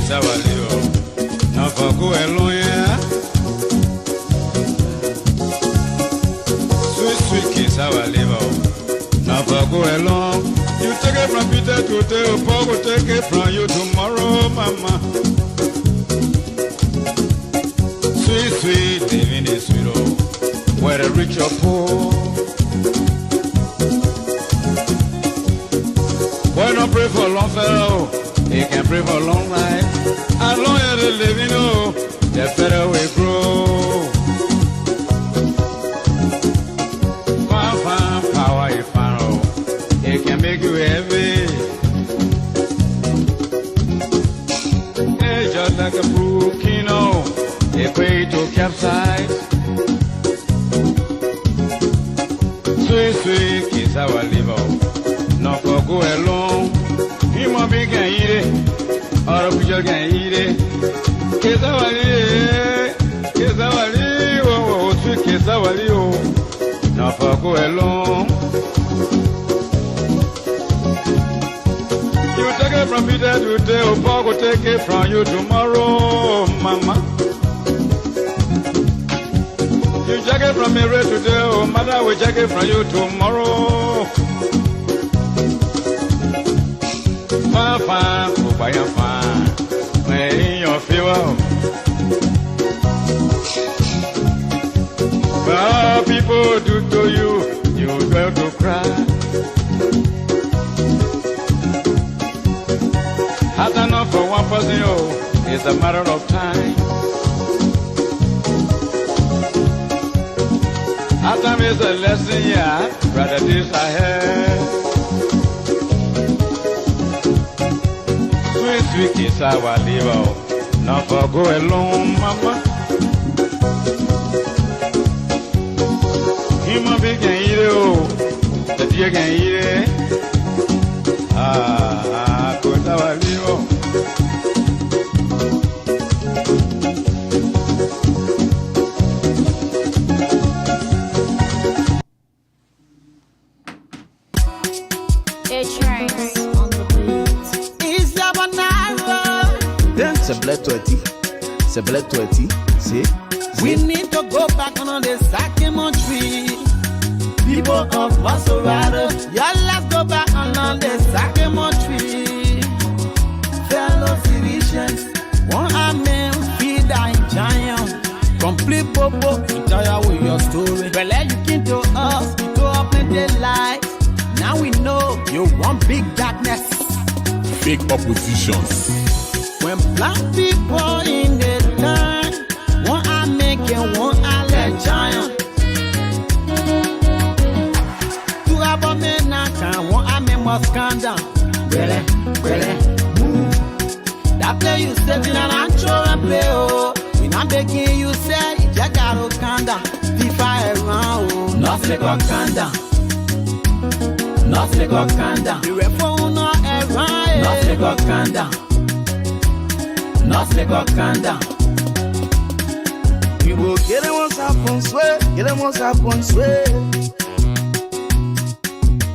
Kisawalio, no for go alone, yeah. Sweet Kisawalio, no for go alone. You take it from Peter today, Paul will take it from you tomorrow, mama. Sweet, living is sweet, oh, whether rich or poor. Why not pray for a long fellow? He can pray for a long life. As long as they live, you know, the better we grow. Fine, power you find, oh, it can make you heavy. It's just like a brook, you know, it's way to capsize. Sweet, kiss our liver. No for go alone. He might be can eat it, or a picture can eat it. Kesawali, oh, sweet Kesawali, oh. No for go alone. You take it from Peter today, oh, Paul will take it from you tomorrow, mama. You take it from me today, oh, mother will take it from you tomorrow. Fine, oh, by your fine, may your fever. Well, people do to you, you will to cry. Hard enough for one person, oh, it's a matter of time. Hard time is a lesson, yeah, rather this I have. Sweet Kisawali, not for go alone, mama. Human being can eat it, oh, the deer can eat it. Kisawali, oh. C'est black 20, see? We need to go back on the Sakimo tree. People of Masorado, yeah, let's go back on the Sakimo tree. Fellow citizens, one amen, feed our giant. Complete popo, entire with your story. Well, you came to us, you to open the light. Now we know you want big darkness. Big oppositions. When black people in the turn, one I make and one I let giant. Two abomination, one I make must calm down. Really, move. That play you said in an antro and play, oh. When I'm begging you say, you just gotta calm down. FIFA around, oh. Nothing got calm down. Nothing got calm down. The reform not around, nothing got calm down. Nothing got calm down. We will get it once upon swear, get it once upon swear.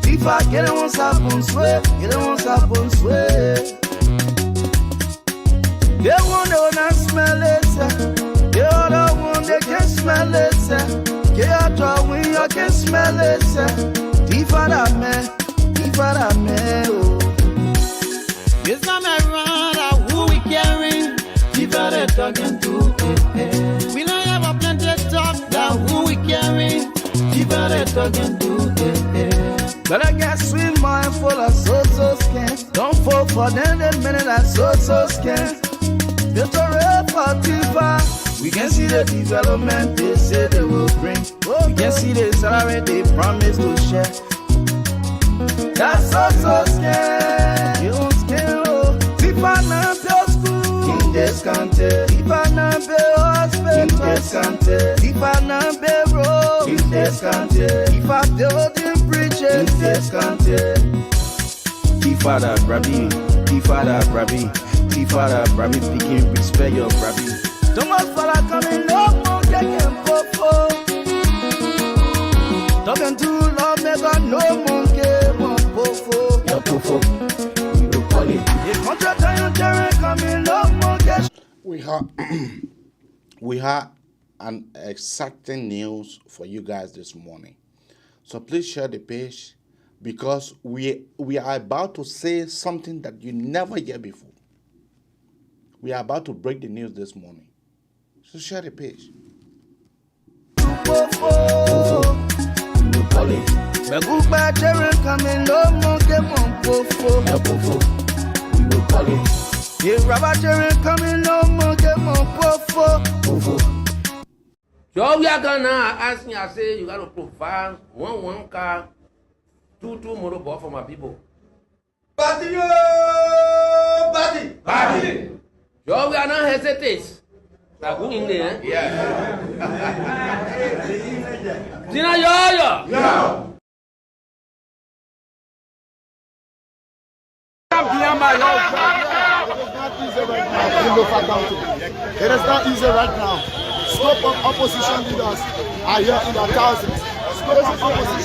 If I get it once upon swear, get it once upon swear. They want to not smell it, sir. They all the one they can smell it, sir. Get out when you can smell it, sir. If I man, oh. This time around, who we carrying? Keep out the talking to. We don't have a plenty of talk, that who we carrying? Keep out the talking to. But I got sweet mind full of so scan. Don't fall for them, the minute I so scan. It's a real Tifa. We can see the development they say they will bring. We can see the salary they promise to share. That's so scared. You don't scare, oh. Tifa na pay school in this country. Tifa na pay hospital in this country. Tifa na pay road in this country. Tifa building bridges in this country. Tifa da brabi, Tifa da brabi, Tifa da brabi. Picking respect your brabi. Don't want fella coming up, no getting popo. Talking too long, make a no monkey. Your pofo, you call it. The contract and coming up. We have we have an exciting news for you guys this morning. So please share the page because we are about to say something that you never hear before. We are about to break the news this morning. So share the page. So we are gonna ask me, I say you gotta provide one car, two motor for my people. Party. So we are not hesitate. That good in there, yeah. Tina yo. It is not easy right now. Scope of opposition leaders are here in the thousands. Scope of opposition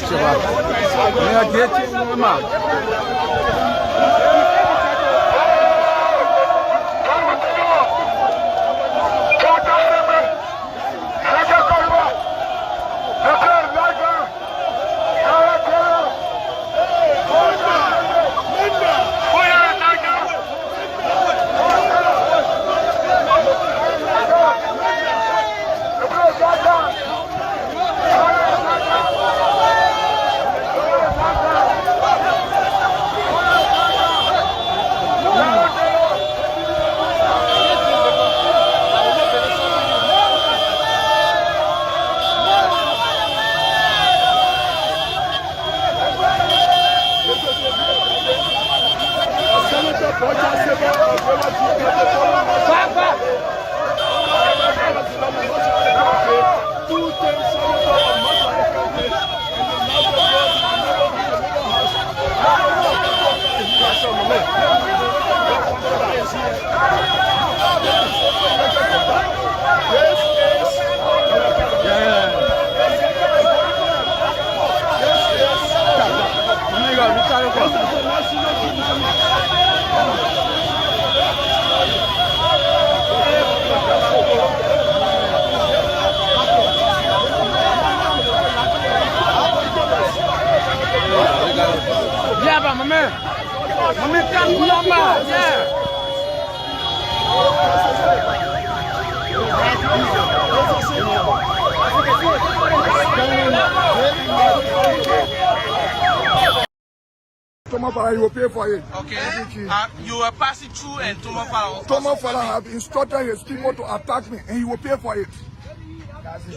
You will pay for it. Okay. You were passing through and Tomofala have instructed his people to attack me and he will pay for it.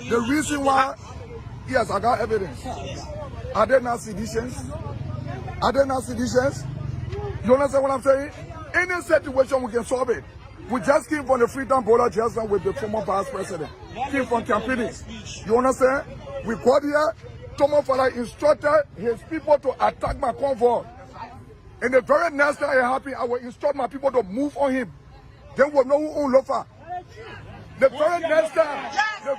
The reason why, yes, I got evidence. Are they not seditions? You understand what I'm saying? Any situation we can solve it. We just came from the Freedom Border just now with the former past president. Came from Campinis. You understand? We got here. Tomofala instructed his people to attack my convoy. And the very next time it happened, I will instruct my people to move on him. Then we'll know who own Lofa. The very next time, I will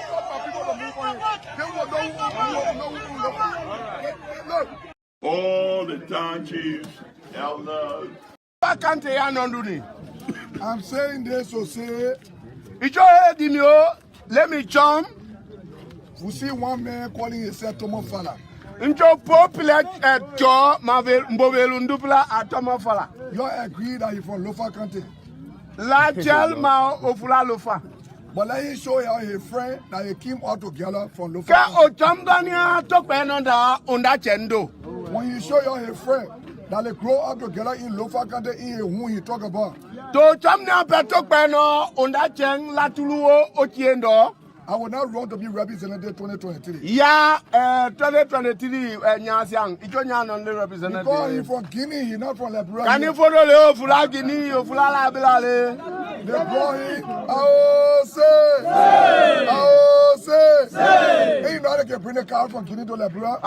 instruct my people to move on him. Then we'll know who own Lofa. Look. All the town chiefs, elders. I'm saying this to say, let me jump. we see one man calling himself Tomofala. You agree that he's from Lofa County? But let him show you his friend that he came out together from Lofa County. When he show you his friend that they grow up together in Lofa County, in who he talk about. I will not run to be representative 2023. Yeah, 2023, representative. Because he's from Guinea, he's not from Liberia. Can you follow the Guinea? They brought him, Hey, you know they can bring a car from Guinea to Liberia?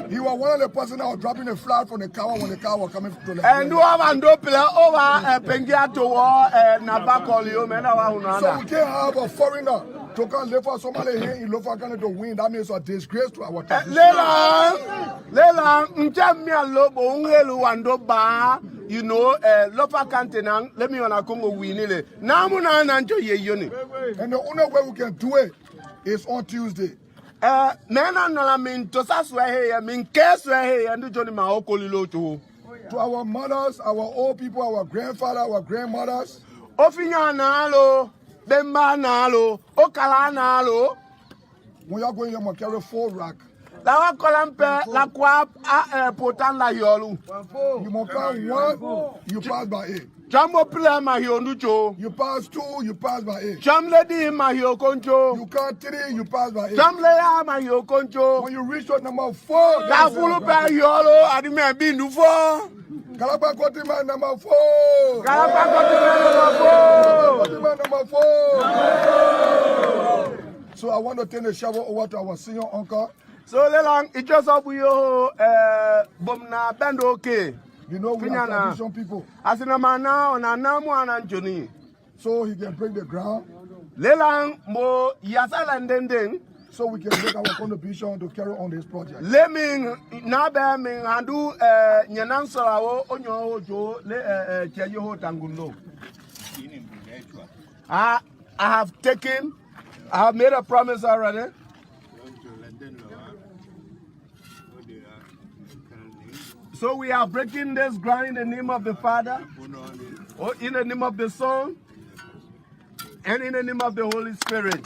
He was one of the persons that was dropping a flag from the car when the car was coming to Liberia. And do have and do play over Pengia to war Nabacolio. So we can't have a foreigner to come live for somebody here in Lofa County to win. That means a disgrace to our country. you know, Lopa Cantenang, let me on a Congo winile. Namuna Nanjo Ye Yoni. And the only way we can do it is on Tuesday. Nana no mean to Sasway, I mean Kesway, and do Johnny Maokolilo too. To our mothers, our old people, our grandfather, our grandmothers. Ofinya nalo, Bemba nalo, Okala nalo. When you are going, you must carry 4 rack. La Colampe, La Quap, Potan La Yolu. You must pass 1, you pass by 8. Jambo Pila Mahionucho. You pass 2, you pass by 8. Jam Lady Mahio Concho. You count 3, you pass by 8. Jam Lea Mahio Concho. When you reach your number 4, Gafulu Pa Yolo, Adime Bindu 4. Galapa Kotima number 4. Galapa Kotima number 4. So I want to turn the shovel over to our senior uncle. So Lelang, it just up with you, Bomna Bando okay. You know we are tradition people. As in a man now, on a Namu and Johnny. So he can break the ground. Lelang mo Yasal and then. So we can make our contribution to carry on this project. Let me nabe me handu Nyananso onyo jo le Cheyo Tangulo. I have made a promise already. So we are breaking this ground in the name of the Father, or in the name of the Son, and in the name of the Holy Spirit.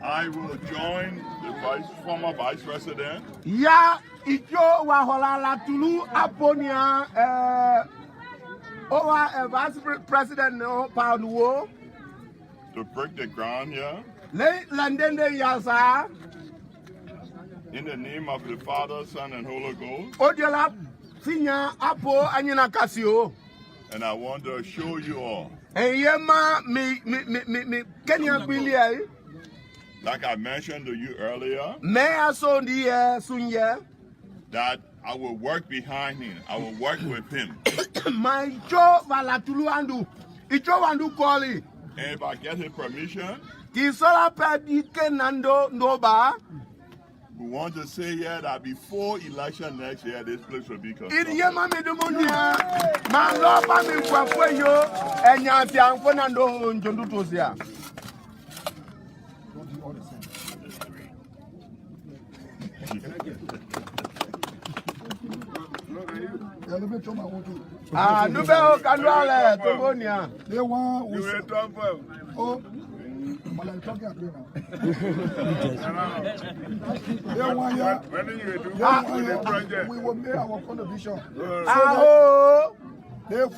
I will join the former Vice President. Ya ijo wa holala tulu aponia over Vice President no Paulo to break the ground here. Le landende yasa. In the name of the Father, Son, and Holy Ghost. Odiola sinya apo anyina kasio. And I want to show you all. Eyema me Kenya bilia. Like I mentioned to you earlier. Me aso ndiye sunye. That I will work behind him. I will work with him. My job valatulu andu. Icho wandu koli. And if I get his permission, Kisola pedike nando ndoba. we want to say here that before election next year, this place will be constructed. Idiye mami dumunia. Malo mami kwa yo. Enyanti anfona ndo njondu tozia. Ah, nous faisons candoile, Togonia. They want. You will talk for. Oh, but I'm talking about now. When you do the project, we will make our contribution. Ah, they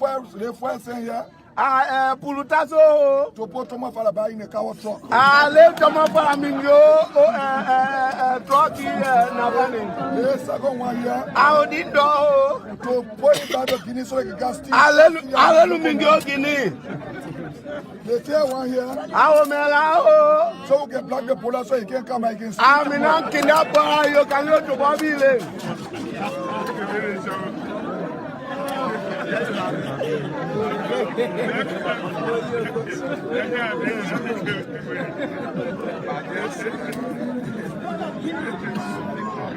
first saying here. Ah, Pulutazo. To put Thomas Falaba in a car truck. Ah, let Thomas Falamingo, truck here, Navani. Yes, second 1 year. Ah, Dindo. To put it back to Guinea so like a gas station. Alelumingo Guinea. They say 1 year. Ah, Mela. So we can block the police so he can't come against. Ah, Minan Kinapa, you can go to Babylon.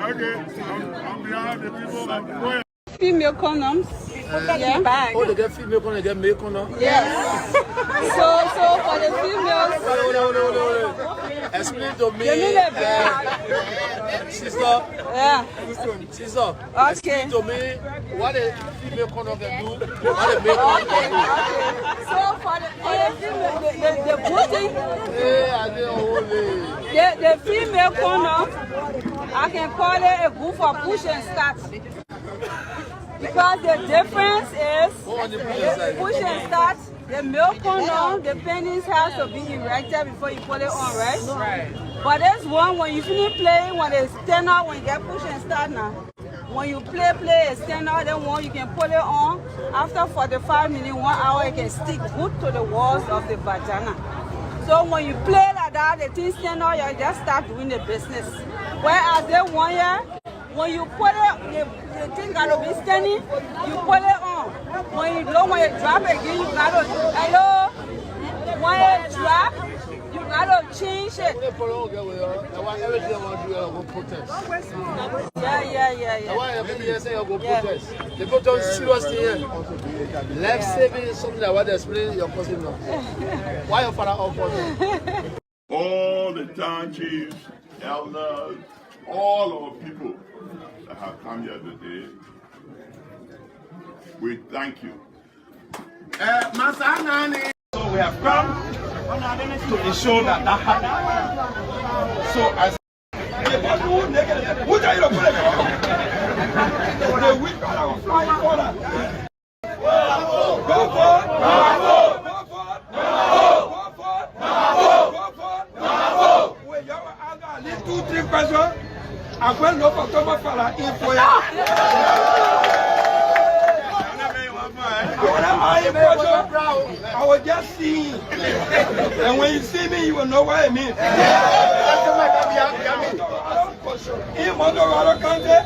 okay, on behalf of the people, go ahead. Female condoms. Yeah. Oh, they get female condom, they get male condom? Yes. So for the females. No. Explain to me. Sister. Yeah. Sister. Okay. Explain to me what a female condom can do, what a male condom can do. Okay. So for the female, the pushing. The female condom, I can call it a good for push and start. Because the difference is push and start. The male condom, the pennies has to be erected before you put it on, right? Right. But this one, when you finish playing, when they stand out, when you get push and start now. When you play, stand out, then one you can put it on. After 45 minutes, 1 hour, it can stick good to the walls of the vagina. So when you play like that, the thing stand out, you just start doing the business. Whereas the 1 year, when you put it, the thing gotta be standing, you put it on. When you drop again, you gotta, hello? When you drop, you change it. People don't seriously here. Life saving is something that what explain your cousin now. Why your father out for you? All the town chiefs, elders, all our people that have come here today, we thank you. So we have come to ensure that that happens. So as I was just seeing, and when you see me, you will know what I mean. In Montgomery County,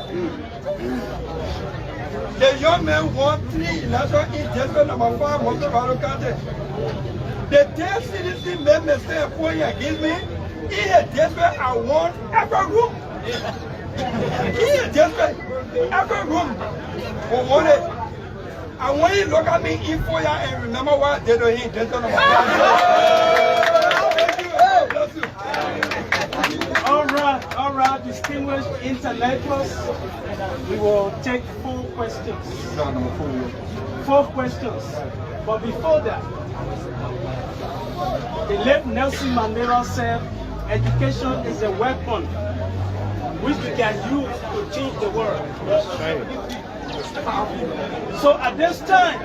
the young man won 3 elections in District number 5, Montgomery County. The 10 citizens made mistake pointing against me. In a district, I won every room. In a district, every room we won it. And when you look at me in foyer and remember what I did to him, that's not All right, distinguished intellectuals, we will take 4 questions. 4 questions. But before that, the late Nelson Mandela said, education is a weapon which we can use to change the world. So at this time,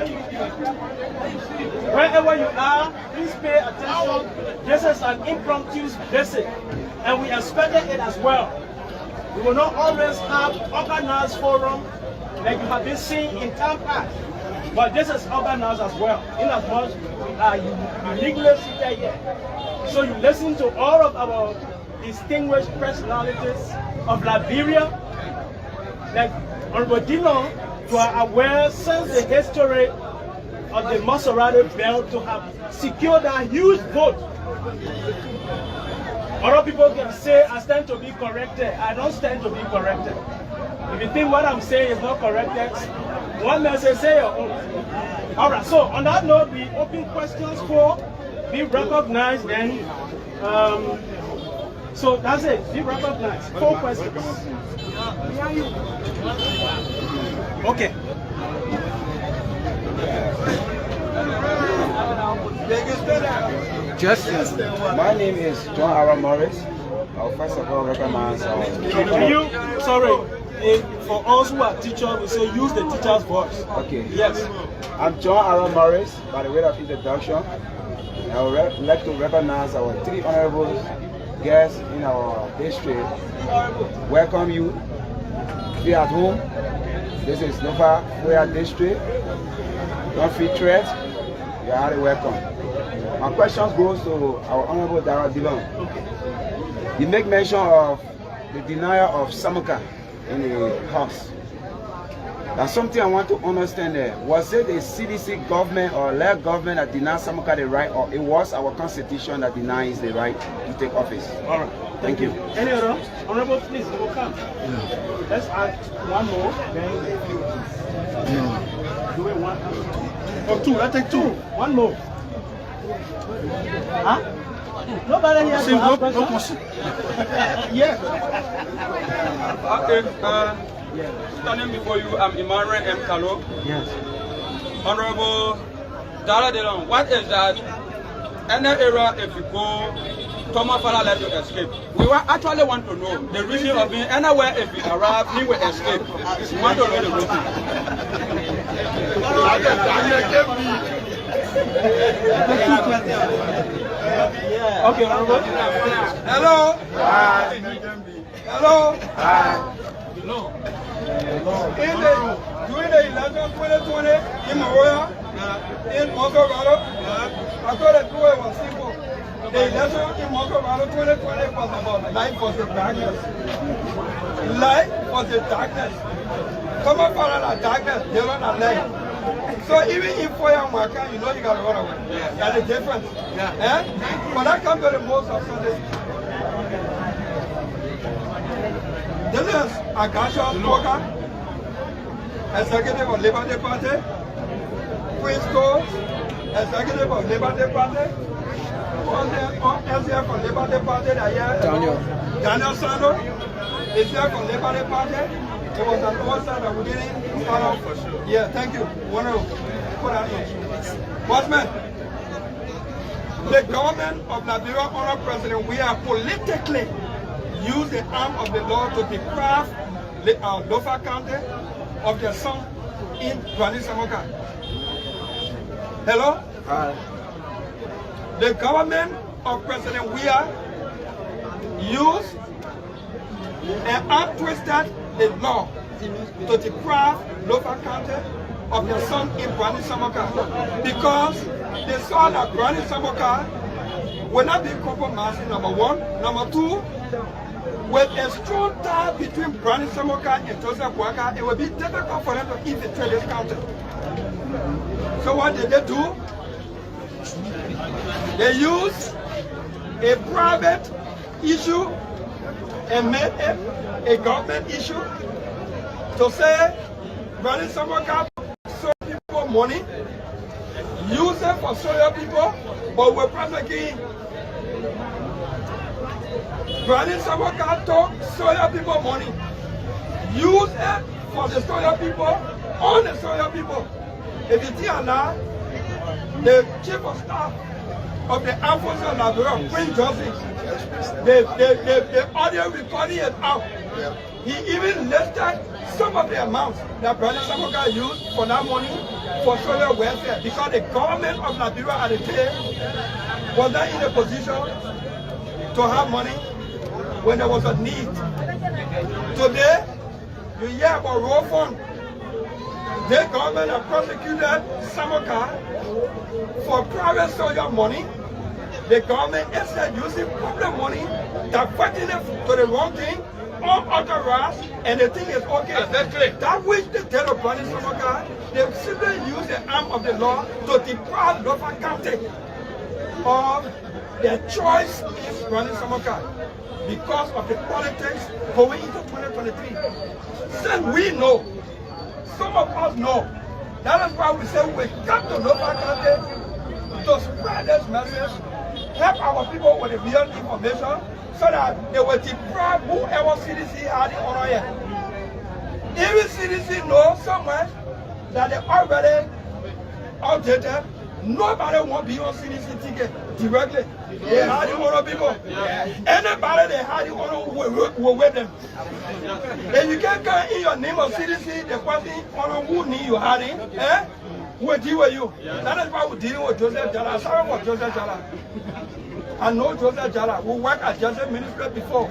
wherever you are, please pay attention. This is an impromptu visit, and we expected it as well. We will not always have organized forum like you have been seeing in time past, but this is organized as well, in as much we are uniquely seated here. So you listen to all of our distinguished personalities of Liberia, like Honorable Dillon, you are aware since the history of the Maserati belt to have secured a huge vote. Other people can say I stand to be corrected. I don't stand to be corrected. If you think what I'm saying is not corrected, one message say your own. All right, so on that note, we open questions for be recognized then. So that's it, be recognized. 4 questions. Okay. Justice, my name is John Aaron Morris. I'll first of all recognize for us who are teachers, we say use the teacher's voice. Okay. Yes. I'm John Aaron Morris. By the way of introduction, I would like to recognize our 3 honorable guests in our district. Welcome you. Be at home. This is Nova Foya District. Don't feel threat. You are highly welcome. My questions goes to our Honorable Dara Dillon. You make mention of the denial of Samuka in the House. That's something I want to understand there. Was it a CDC government or left government that denied Samuka the right, or it was our constitution that denies the right to take office? All right. Thank you. Any other? Honorable, please, you will come. Yeah. Let's add one more. No. Do it one. Or 2. Let's take 2. One more. Huh? Nobody here to ask questions? Yes. Okay. Standing before you, I'm Emmanuel M. Kalo. Yes. Honorable Dara Dillon, what is that? Any era if you go, Thomas Fala let you escape. We actually want to know the reason of being anywhere if you arrive, he will escape. We want to know the reason. Okay, Honorable. Hello. Hi. Hello. Hi. During the election 2020 in Maroya, in Montgomery, I thought the two was simple. The election in Montgomery 2020 was about life versus darkness. Life versus darkness. Come up for the darkness, they run a leg. So even if for your worker, you know you gotta run away. That's the difference. Eh? But I come to the most of Sunday. This is Agasha Walker, executive of Liberty Party. Prince Coles, executive of Liberty Party. SDF from Liberty Party. Daniel Sando is here from Liberty Party. It was an oversight that we didn't start off. Yeah, thank you. Want to put that in. Watchman, the government of Liberia under President, we are politically use the arm of the law to deprive Lofa County of their son in Granny Samoka. Hello? Hi. The government of President Weah used and untwisted the law to deprive Lofa County of their son in Granny Samoka because they saw that Granny Samoka will not be compromised, number one. Number two, with a strong tie between Granny Samoka and Joseph Waka, it will be difficult for them to infiltrate this county. So what did they do? They used a private issue and made it a government issue to say Granny Samoka sold people money, use it for soil people, but we're prosecuting. Granny Samoka took soil people money, use it for the soil people, on the soil people. If you think now, the chief of staff of the Armed Forces of Liberia, Prince Joseph, the audio recording it out. He even listed some of the amounts that Granny Samoka used for that money for soil welfare because the government of Liberia at the time was not in a position to have money when there was a need. Today, you hear about road fund. The government have prosecuted Samoka for private soil money. The government instead using public money, diverting it to the wrong thing, unauthorized, and the thing is okay. Exactly. That which they tell of Granny Samoka, they simply use the arm of the law to deprive Lofa County of their choice in Granny Samoka because of the politics going into 2023. Since we know, some of us know, that is why we say we come to Lofa County to spread this message, help our people with the real information so that they will deprive whoever CDC had it on here. Even CDC knows so much that they already outdated. Nobody won't be on CDC ticket directly. They had it on people. Anybody they had it on will with them. If you can't come in your name of CDC, the person on who need you had it, will deal with you. That is why we're dealing with Joseph Jala. Sorry for Joseph Jala. I know Joseph Jala. We worked at Joseph Ministry before.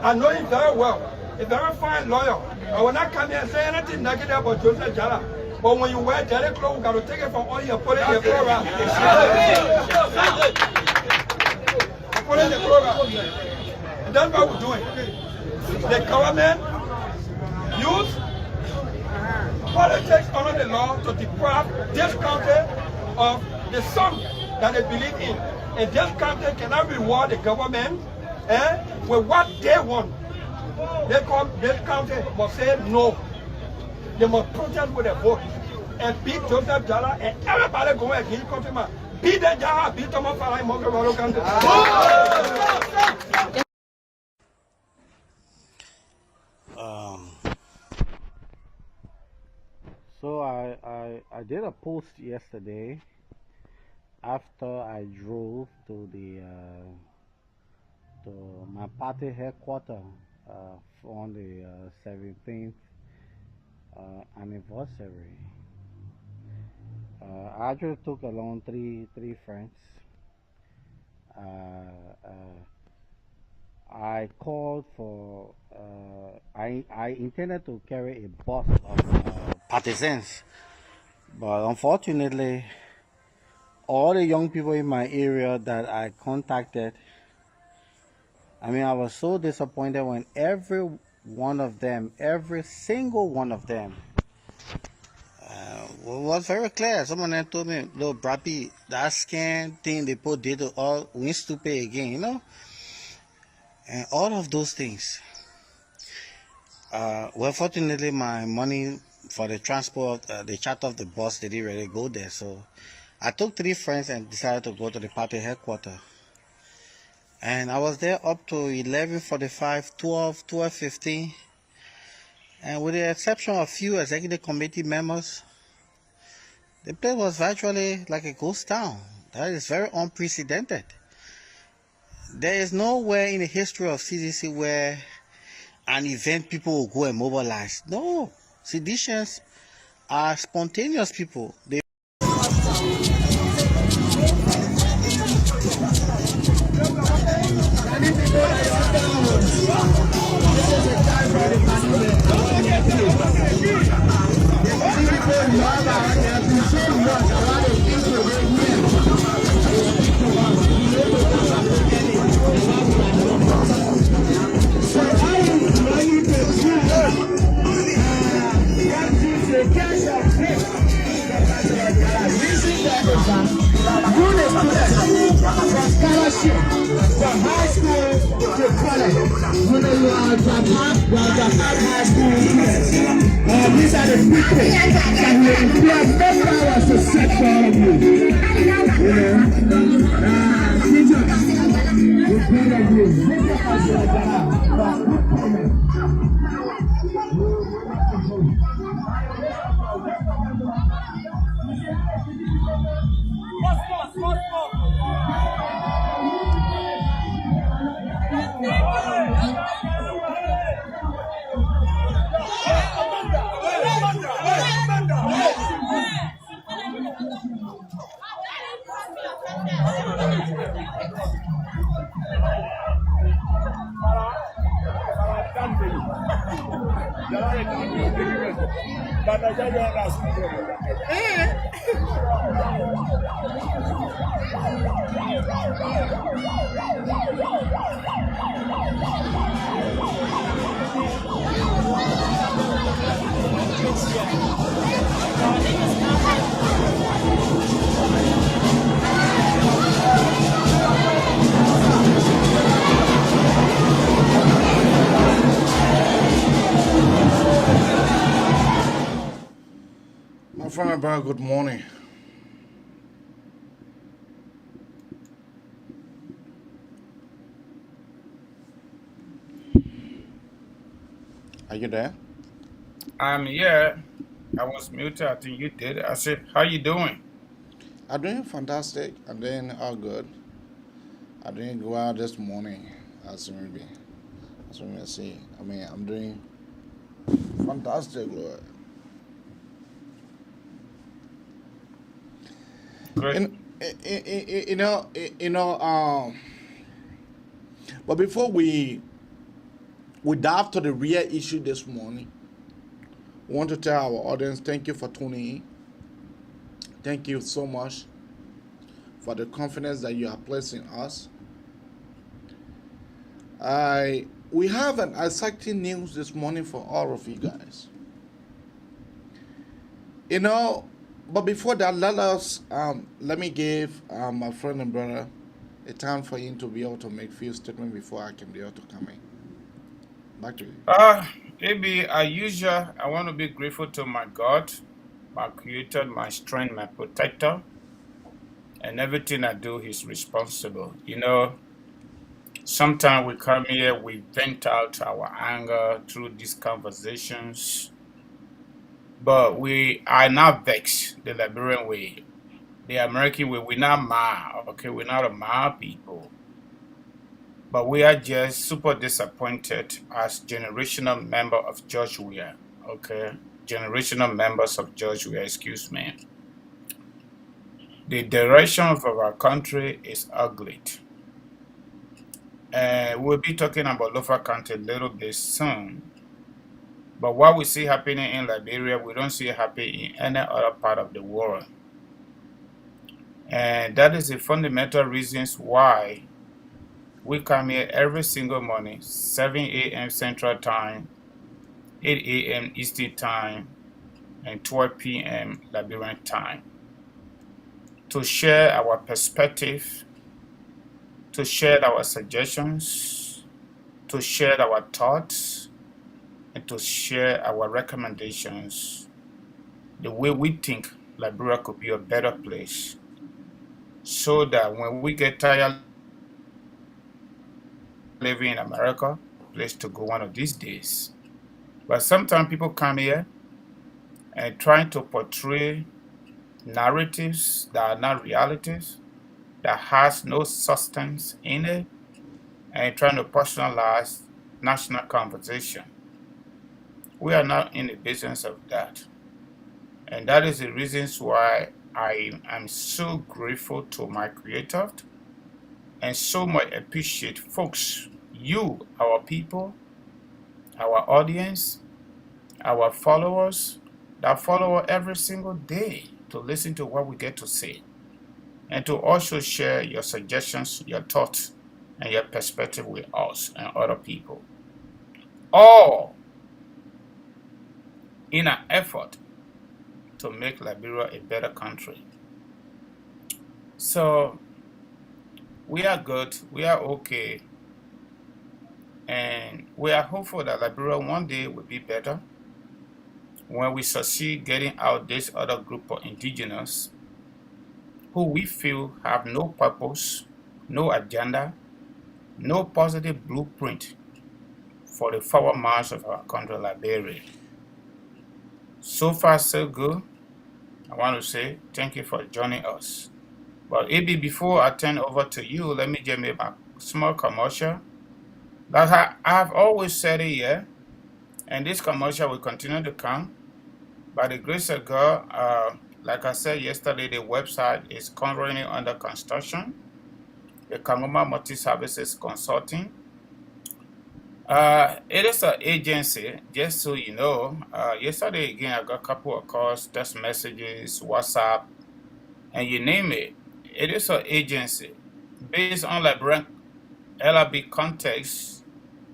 I know him very well. A very fine lawyer. I will not come here and say anything negative about Joseph Jala. But when you wear dirty clothes, you got to take it from all your put it in your program. Put it in the program. And that's what we're doing. The government use politics under the law to deprive this country of the son that they believe in. And this country cannot reward the government with what they want. This country must say no. They must protest with a vote and beat Joseph Jala and everybody going against countryman. Beat the Jala, beat Thomas Farah in Monkey Country. So I did a post yesterday after I drove to my party headquarters on the 17th anniversary. I actually took along three friends. I called for, I intended to carry a bus of partisans, but unfortunately, all the young people in my area that I contacted, I mean, I was so disappointed when every single one of them was very clear. Someone then told me, "No, Brappy, that scan thing they put data all wins to pay again, you know, and all of those things." Well, fortunately, my money for the transport, the charter of the bus, they didn't really go there. So I took 3 friends and decided to go to the party headquarters. And I was there up to 11:45, 12:15. And with the exception of a few executive committee members, the place was virtually like a ghost town. That is very unprecedented. There is nowhere in the history of CDC where an event people will go and mobilize. No, seditious are spontaneous people. They These are the people that will employ 4 hours to set for all of you. My friend, brother, good morning. Are you there? I'm here. I was muted. I think you did. I said, how you doing? I'm doing fantastic. I'm doing all good. I didn't go out this morning, as maybe see. I mean, I'm doing fantastic, Lord. Great. But before we dive to the real issue this morning, we want to tell our audience thank you for tuning in. Thank you so much for the confidence that you are placing in us. We have an exciting news this morning for all of you guys. But before that, let me give my friend and brother a time for him to be able to make a few statements before I can be able to come in. Back to you. Maybe as usual, I want to be grateful to my God, my creator, my strength, my protector, and everything I do is responsible. Sometimes we come here, we vent out our anger through these conversations, but we are not vexed the Liberian way. The American way, we're not mad, okay? We're not a mad people. But we are just super disappointed as generational member of George Weah, okay? Generational members of George Weah, excuse me. The direction of our country is ugly. We'll be talking about Lofa County a little bit soon. But what we see happening in Liberia, we don't see it happening in any other part of the world. And that is the fundamental reasons why we come here every single morning, 7 a.m. Central Time, 8 a.m. Eastern Time, and 12 p.m. Liberian time to share our perspective, to share our suggestions, to share our thoughts, and to share our recommendations, the way we think Liberia could be a better place, so that when we get tired living in America, place to go one of these days. But sometimes people come here and trying to portray narratives that are not realities, that has no substance in it, and trying to personalize national conversation. We are not in the business of that. And that is the reasons why I am so grateful to my creator and so much appreciate folks, you, our people, our audience, our followers that follow us every single day to listen to what we get to say, and to also share your suggestions, your thoughts, and your perspective with us and other people. All in an effort to make Liberia a better country. So we are good, we are okay, and we are hopeful that Liberia one day will be better when we succeed getting out this other group of indigenous who we feel have no purpose, no agenda, no positive blueprint for the forward march of our country, Liberia. So far, so good. I want to say thank you for joining us. But AB, before I turn over to you, let me just make a small commercial. That I've always said it here, and this commercial will continue to come. By the grace of God, like I said yesterday, the website is currently under construction. The Kangoma Multi-Services Consulting. It is an agency, just so you know. Yesterday, again, I got a couple of calls, text messages, WhatsApp, and you name it. It is an agency. Based on Liberian LRB context,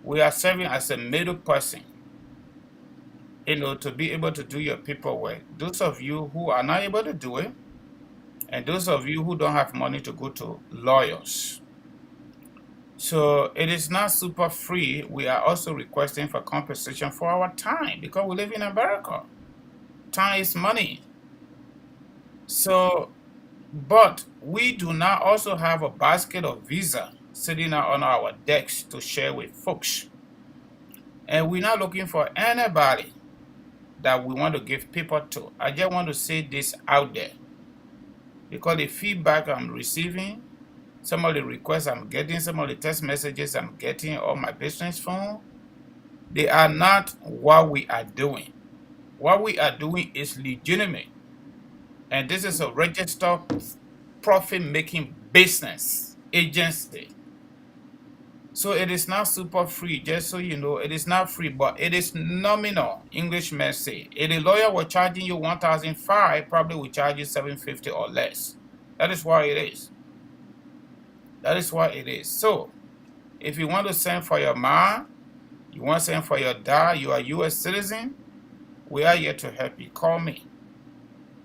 we are serving as a middle person, to be able to do your paperwork. Those of you who are not able to do it, and those of you who don't have money to go to lawyers. So it is not super free. We are also requesting for compensation for our time because we live in America. Time is money. So, but we do not also have a basket of visa sitting on our decks to share with folks. And we're not looking for anybody that we want to give paper to. I just want to say this out there, because the feedback I'm receiving, some of the requests I'm getting, some of the text messages I'm getting on my business phone, they are not what we are doing. What we are doing is legitimate. And this is a registered profit-making business agency. So it is not super free, just so you know. It is not free, but it is nominal. Englishmen say. If the lawyer was charging you $1,500, probably will charge you $750 or less. That is why it is. That is why it is. So, if you want to send for your mom, you want to send for your dad, you are a U.S. citizen, we are here to help you. Call me.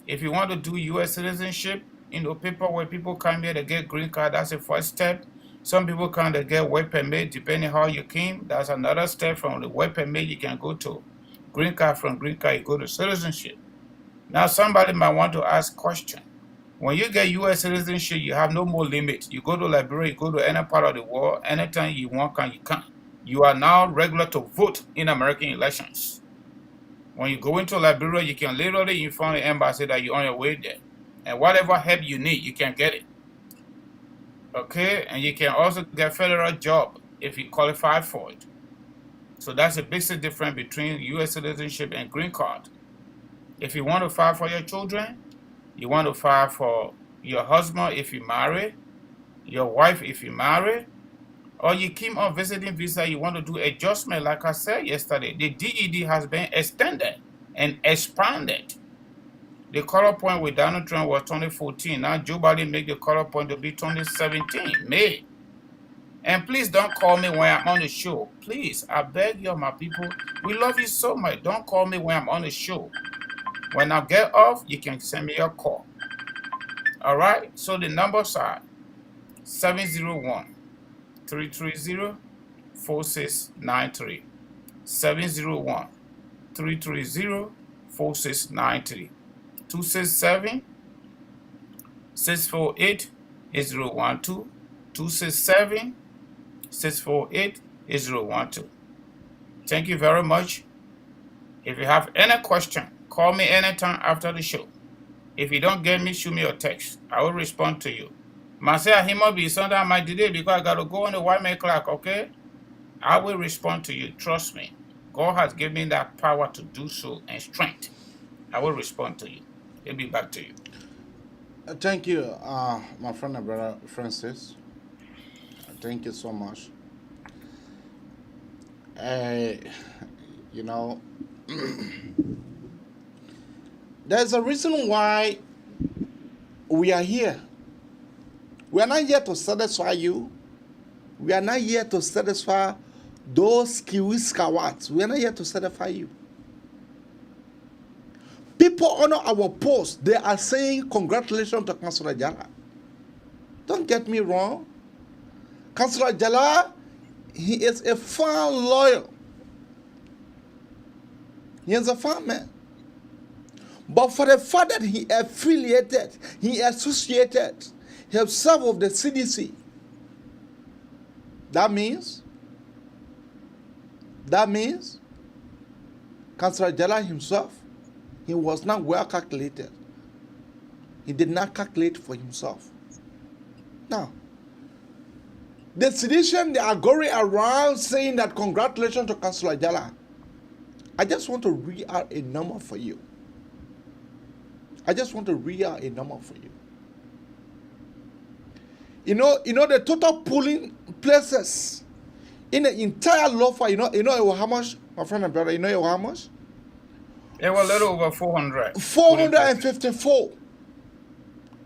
If you want to do U.S. citizenship, paperwork, people come here to get green card, that's the first step. Some people come to get work permit, depending how you came. That's another step. From the work permit, you can go to green card. From green card, you go to citizenship. Now, somebody might want to ask question. When you get U.S. citizenship, you have no more limit. You go to Liberia, you go to any part of the world, anytime you want, you can. You are now regular to vote in American elections. When you go into Liberia, you can literally inform the embassy that you're on your way there. And whatever help you need, you can get it. Okay? And you can also get federal job if you qualify for it. So that's a basic difference between U.S. citizenship and green card. If you want to file for your children, you want to file for your husband if you marry, your wife if you marry, or you came on visiting visa, you want to do adjustment. Like I said yesterday, the DED has been extended and expanded. The cutoff point with Donald Trump was 2014. Now Joe Biden made the cutoff point to be 2017, May. And please don't call me when I'm on the show. Please, I beg you, my people. We love you so much. Don't call me when I'm on the show. When I get off, you can send me a call. All right? So the numbers are 701-330-4693. 701-330-4693. 267-648-8012. 267-648-8012. Thank you very much. If you have any question, call me anytime after the show. If you don't get me, shoot me a text. I will respond to you. Myself, he might be Sunday, I might delay because I got to go on the white clock, okay? I will respond to you. Trust me. God has given me that power to do so and strength. I will respond to you. He'll be back to you. Thank you, my friend and brother Francis. Thank you so much. You know, there's a reason why we are here. We are not here to satisfy you. We are not here to satisfy those Kiwis. We are not here to satisfy you. People honor our post. They are saying congratulations to Councillor Jala. Don't get me wrong. Councillor Jala, he is a fine lawyer. He is a fine man. But for the fact that he affiliated, he associated himself with the CDC, that means Councillor Jala himself, he was not well calculated. He did not calculate for himself. Now, the sedition, they are going around saying that congratulations to Councillor Jala. I just want to read out a number for you. You know the total polling places in the entire Lofa, you know it was how much, my friend and brother, you know it was how much? It was a little over 400. 454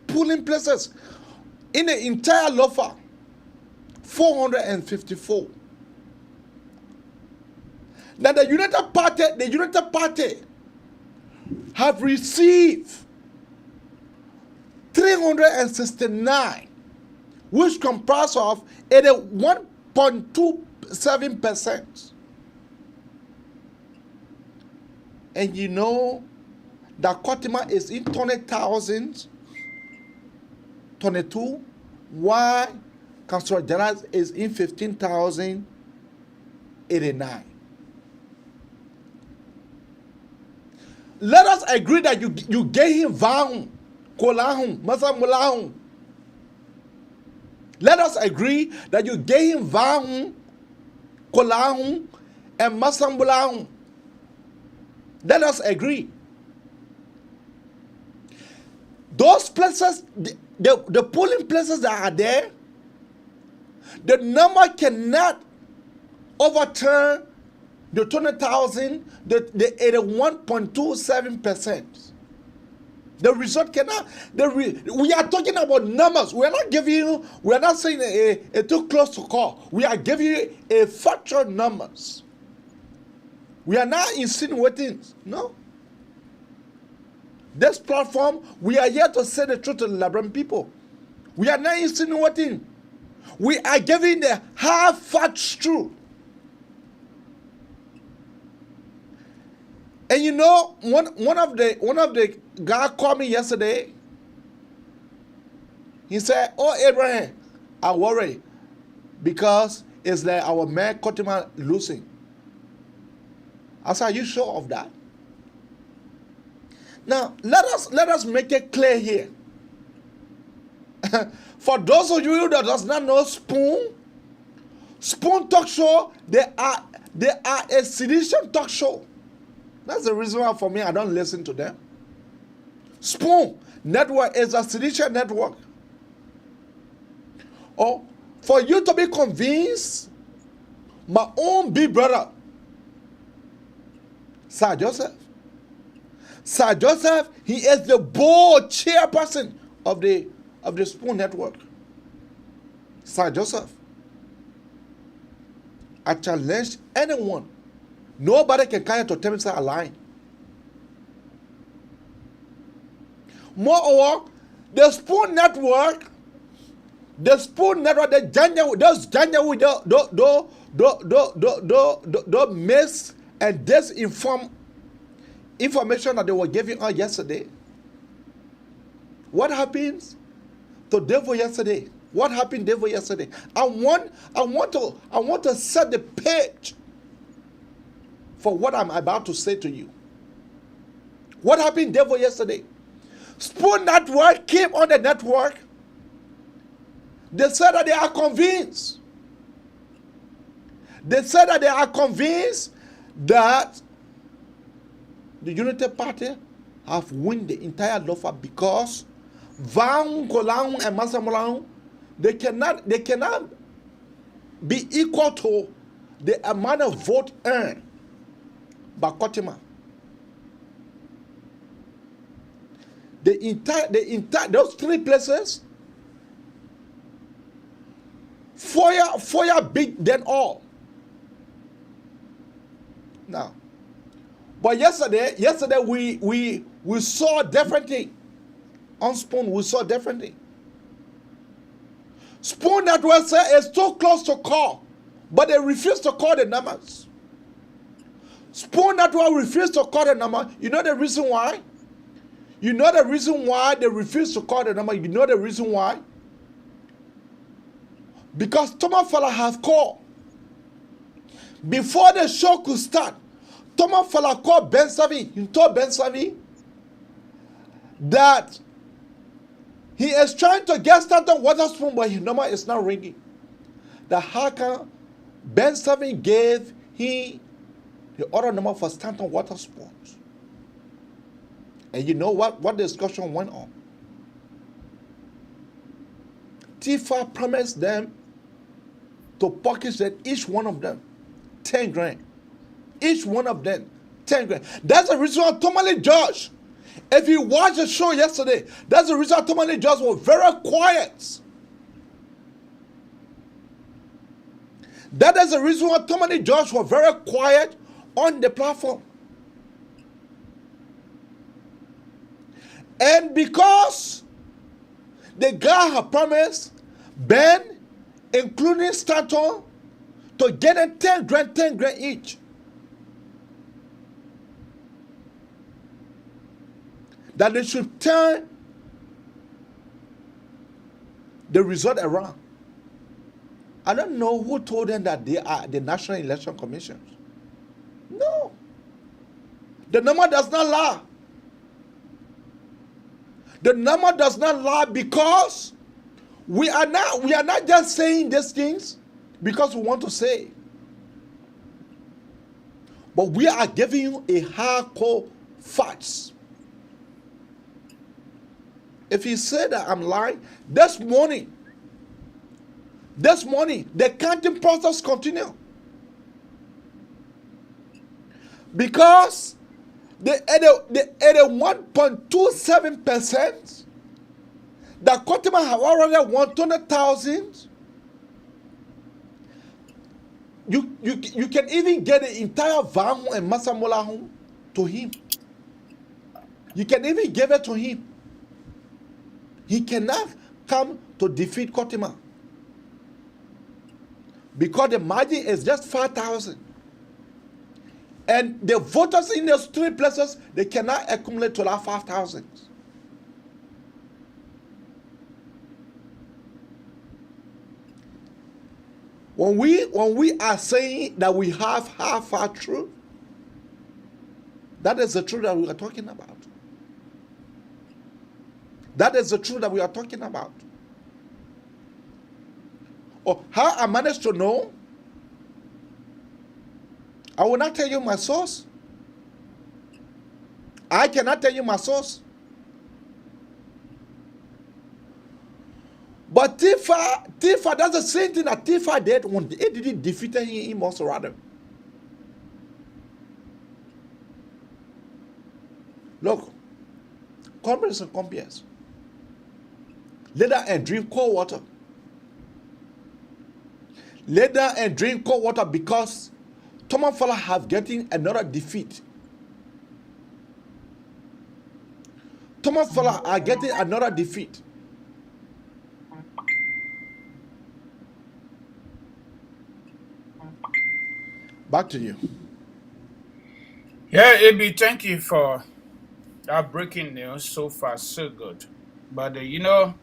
polling places in the entire Lofa. 454. Now the United Party have received 369, which comprise of 81.27%. And you know that Kotima is in 20,022, while Councillor Jala is in 15,089. Let us agree that you gave him Vahun, Kolahun, Masamulahun. Let us agree that you gave him Vahun, Kolahun, and Masambulahun. Let us agree. Those places, the polling places that are there, the number cannot overturn the 20,000, the 81.27%. The result cannot. We are talking about numbers. We are not giving you. We are not saying a too close to call. We are giving you a factual numbers. We are not insinuating. No. This platform, we are here to say the truth to the Liberian people. We are not insinuating. We are giving the hard facts true. And you know, one of the guy called me yesterday. He said, "Oh, Abraham, I worry because it's like our man Kotima losing." I said, "Are you sure of that?" Now let us make it clear here. For those of you that does not know Spoon Talk Show, they are a sedition talk show. That's the reason why for me I don't listen to them. Spoon Network is a sedition network. Oh, for you to be convinced, my own big brother, Sir Joseph, he is the board chairperson of the Spoon Network. Sir Joseph, I challenge anyone. Nobody can come to tell me say a lie. Moreover, the Spoon Network, the January, the miss and disinform information that they were giving us yesterday. What happens to Devil yesterday? What happened Devil yesterday? I want to set the page for what I'm about to say to you. What happened Devil yesterday? Spoon Network came on the network. They said that they are convinced. They said that they are convinced that the Unity Party have won the entire Lofa because Van Kolang and Masamolang, they cannot be equal to the amount of vote earned by Kotima. The entire those three places, fire big than all. Now, but yesterday we saw different thing. On Spoon, we saw different thing. Spoon Network said it's too close to call, but they refused to call the numbers. Spoon Network refused to call the number. You know the reason why? You know the reason why they refused to call the number? You know the reason why? Because Thomas Fella has called. Before the show could start, Thomas Fella called Ben Savi. He told Ben Savi that he is trying to get Stanton Waterspoon, but his number is not ringing. The hacker, Ben Savi, gave him the other number for Stanton Waterspoon. And you know what discussion went on? Tifa promised them to package each one of them 10 grand. Each one of them 10 grand. That's the reason why Tommy George, if you watched the show yesterday, that's the reason why Tommy George was very quiet. That is the reason why Tommy George was very quiet on the platform. And because the guy had promised Ben, including Stanton, to get a 10 grand each. That they should turn the result around. I don't know who told them that they are the National Election Commission. No. The number does not lie. The number does not lie because we are not just saying these things because we want to say. But we are giving you a hardcore facts. If he said that I'm lying, this morning, the counting process continue. Because the 81.27% that Kotima have already won 200,000. You can even get the entire Vamu and Masamola home to him. You can even give it to him. He cannot come to defeat Kotima. Because the margin is just 5,000. And the voters in those three places, they cannot accumulate to that 5,000. When we are saying that we have half our truth, that is the truth that we are talking about. That is the truth that we are talking about. Or how I managed to know, I will not tell you my source. I cannot tell you my source. But Tifa, that's the same thing that Tifa did when it didn't defeat him also rather. Look, comrades and compeers, let her and drink cold water. Let her and drink cold water because Thomas Fella have getting another defeat. Thomas Fowler are getting another defeat. Back to you. Yeah, AB, thank you for that breaking news. So far, so good. But you know,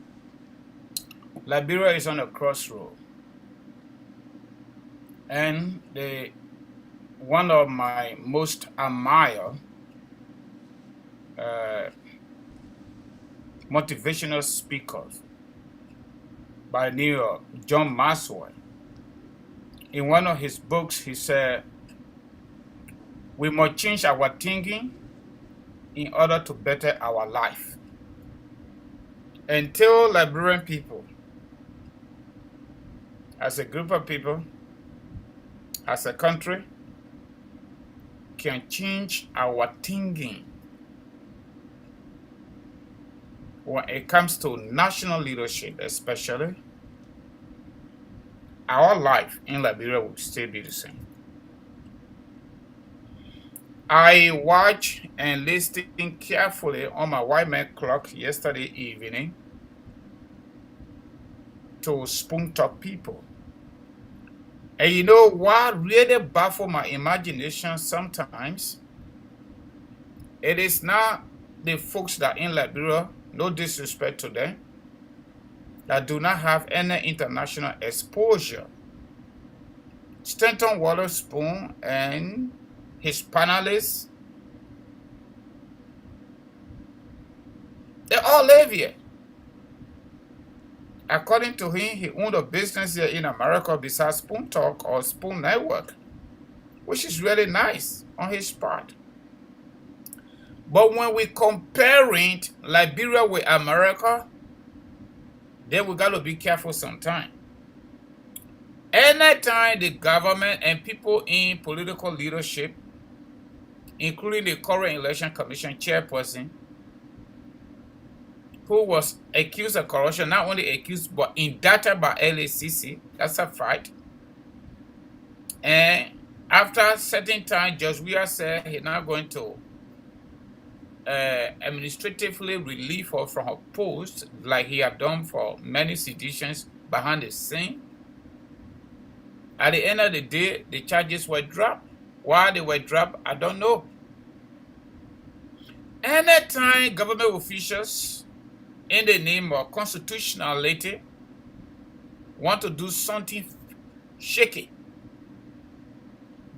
Liberia is on a crossroad. And one of my most admired motivational speakers by New York, John Maxwell, in one of his books, he said, we must change our thinking in order to better our life. Until Liberian people, as a group of people, as a country, can change our thinking when it comes to national leadership, especially, our life in Liberia will still be the same. I watched and listened carefully on my white man clock yesterday evening to Spoon Talk people. And you know what really baffles my imagination sometimes? It is not the folks that in Liberia, no disrespect to them, that do not have any international exposure. Stanton Waterspoon and his panelists, they all live here. According to him, he owned a business here in America besides Spoon Talk or Spoon Network, which is really nice on his part. But when we comparing Liberia with America, then we got to be careful sometimes. Anytime the government and people in political leadership, including the current election commission chairperson, who was accused of corruption, not only accused, but indicted by LACC, that's a fact. And after a certain time, Judge Weah said he's not going to administratively relieve her from her post like he had done for many seditions behind the scene. At the end of the day, the charges were dropped. Why they were dropped, I don't know. Anytime government officials, in the name of constitutionality, want to do something shaky,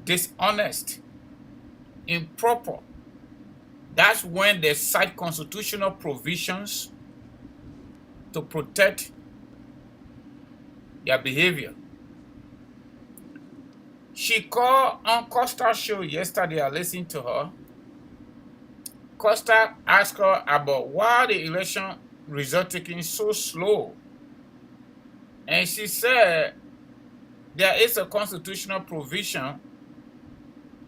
dishonest, improper, that's when they cite constitutional provisions to protect their behavior. She called on Costa's show yesterday. I listened to her. Costa asked her about why the election result taking so slow. And she said there is a constitutional provision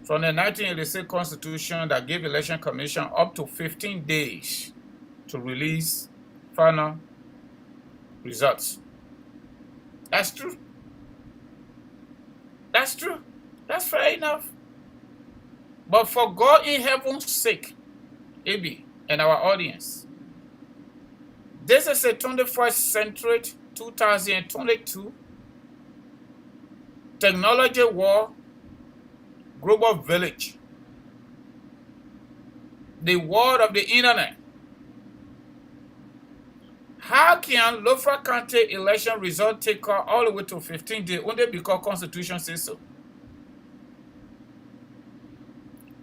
from the 1986 Constitution that gave Election Commission up to 15 days to release final results. That's true. That's true. That's fair enough. But for God in heaven's sake, AB and our audience, this is a 21st century, 2022, technology war, global village, the world of the internet. How can Lofa County election result take all the way to 15 days only because Constitution says so?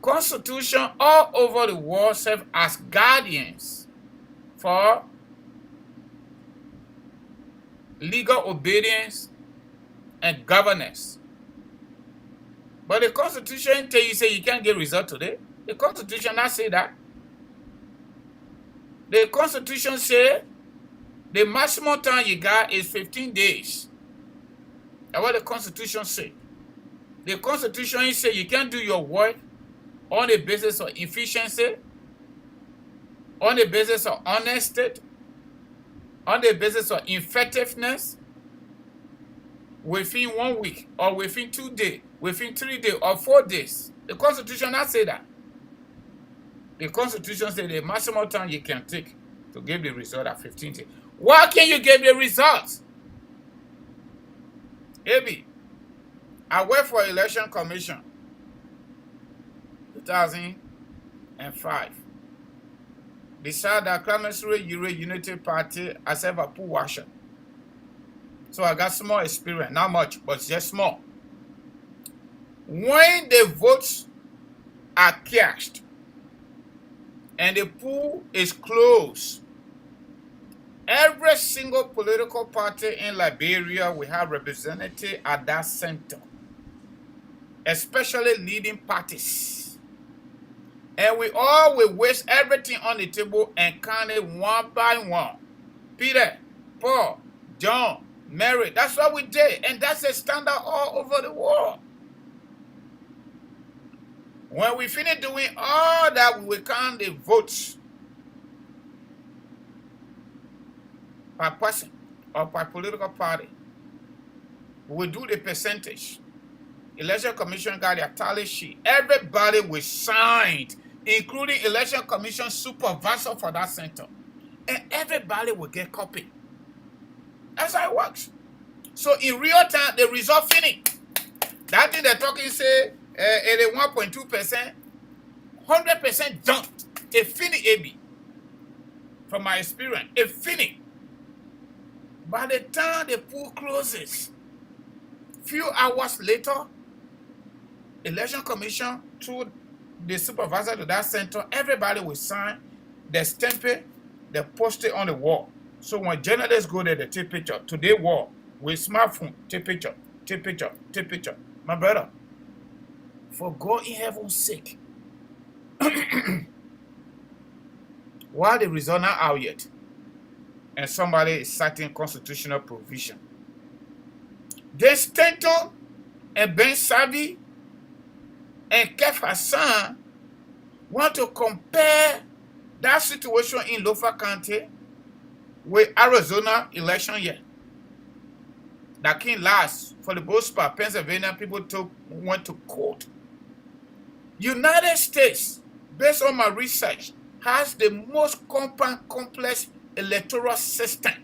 Constitution all over the world serve as guardians for legal obedience and governance. But the Constitution tell you say you can't get result today. The Constitution not say that. The Constitution say the maximum time you got is 15 days. That's what the Constitution say. The Constitution say you can't do your work on the basis of efficiency, on the basis of honesty, on the basis of effectiveness within 1 week or within 2 days, within 3 days or 4 days. The Constitution not say that. The Constitution says the maximum time you can take to give the result at 15 days. Why can't you give the results? AB, I work for Election Commission 2005. Decide that Clemency Euro Unity Party as ever put washer. So I got small experience, not much, but just small. When the votes are cashed and the pool is closed, every single political party in Liberia will have representative at that center, especially leading parties. And we all will waste everything on the table and count it one by one. Peter, Paul, John, Mary, that's what we did. And that's a standard all over the world. When we finish doing all that, we will count the votes per person or per political party. We will do the percentage. Election Commission got their tally sheet. Everybody will sign, including Election Commission supervisor for that center. And everybody will get copy. That's how it works. So in real time, the result finished. That thing they're talking say 81.2%, 100% done. It finished, AB. From my experience, it finished. By the time the pool closes, few hours later, Election Commission through the supervisor to that center, everybody will sign, they stamp it, they post it on the wall. So when journalists go there, they take picture. Today wall, with smartphone, take picture, take picture, take picture. My brother, for God in heaven's sake, why the result not out yet? And somebody is citing constitutional provision. Then Stanton and Ben Savi and Kef Hassan want to compare that situation in Lofa County with Arizona election year. That came last for the most part. Pennsylvania people went to court. United States, based on my research, has the most complex electoral system.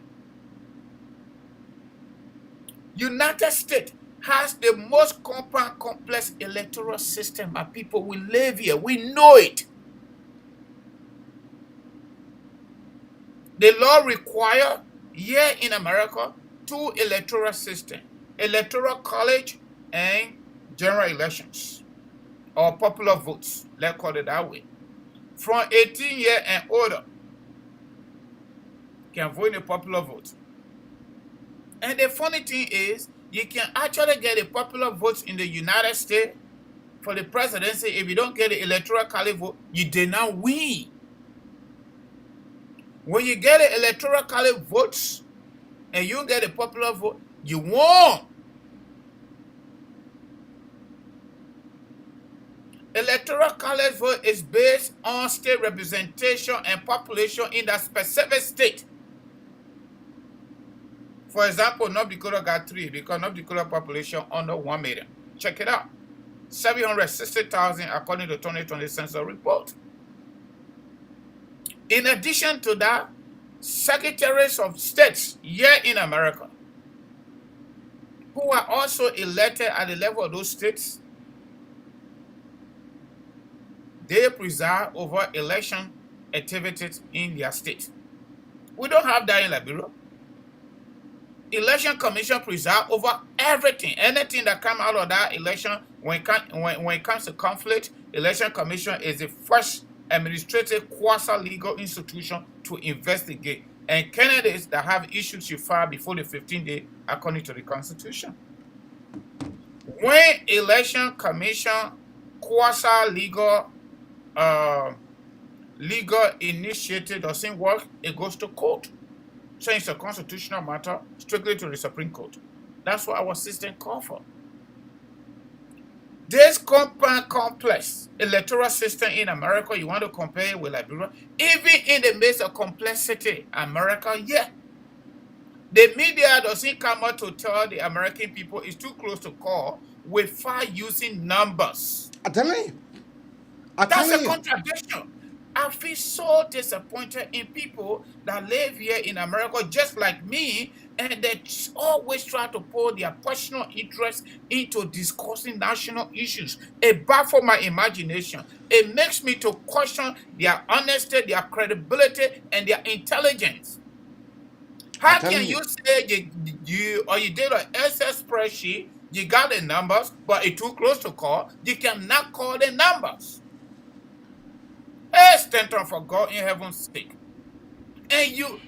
United States has the most complex electoral system. My people, we live here. We know it. The law requires here in America 2 electoral systems: electoral college and general elections, or popular votes. Let's call it that way. From 18 years and older can vote in a popular vote. And the funny thing is, you can actually get a popular vote in the United States for the presidency. If you don't get the electoral college vote, you did not win. When you get the electoral college votes and you get a popular vote, you won. Electoral college vote is based on state representation and population in that specific state. For example, North Dakota got 3 because North Dakota population under 1 million. Check it out. 760,000 according to the 2020 census report. In addition to that, secretaries of states here in America, who are also elected at the level of those states, they preside over election activities in their state. We don't have that in Liberia. Election Commission preside over everything. Anything that comes out of that election, when it comes to conflict, Election Commission is the first administrative quasi-legal institution to investigate. And candidates that have issues you file before the 15 days according to the Constitution. When Election Commission quasi-legal legal initiative doesn't work, it goes to court. So it's a constitutional matter, strictly to the Supreme Court. That's what our system calls for. This complex electoral system in America, you want to compare it with Liberia, even in the midst of complexity, America, yeah. The media doesn't come out to tell the American people it's too close to call without using numbers. I'm telling you. That's a contradiction. I feel so disappointed in people that live here in America just like me, and they always try to pull their personal interest into discussing national issues. It baffles my imagination. It makes me to question their honesty, their credibility, and their intelligence. How can you say you did an Excel spreadsheet, you got the numbers, but it's too close to call, you cannot call the numbers? Hey, Stanton, for God in heaven's sake. And you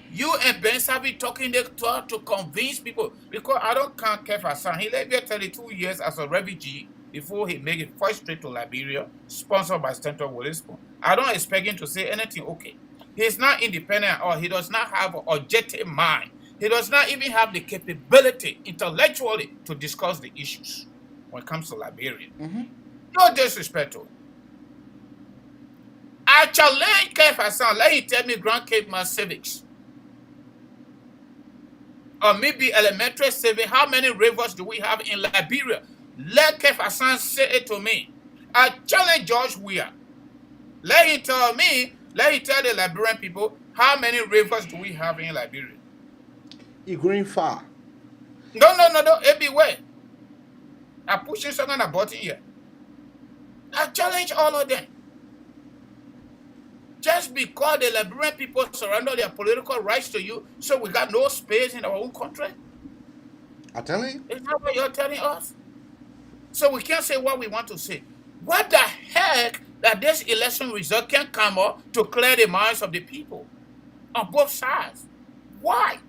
and Ben Savi talking to convince people, because I don't count Kefa San. He lived here 32 years as a refugee before he made it first trip to Liberia, sponsored by Stanton Willispon. I don't expect him to say anything okay. He's not independent, or he does not have an objective mind. He does not even have the capability intellectually to discuss the issues when it comes to Liberia. No disrespect to him. I challenge Kefa San. Let him tell me Grand Cape Mass civics, or maybe elementary civics. How many rivers do we have in Liberia? Let Kefa San say it to me. I challenge George Weah. Let him tell me. Let him tell the Liberian people how many rivers do we have in Liberia. You're going far. No. Everywhere. I'm pushing something on a button here. I challenge all of them. Just because the Liberian people surrender their political rights to you, so we got no space in our own country? I'm telling you. Is that what you're telling us? So we can't say what we want to say. What the heck that this election result can come up to clear the minds of the people on both sides? Why?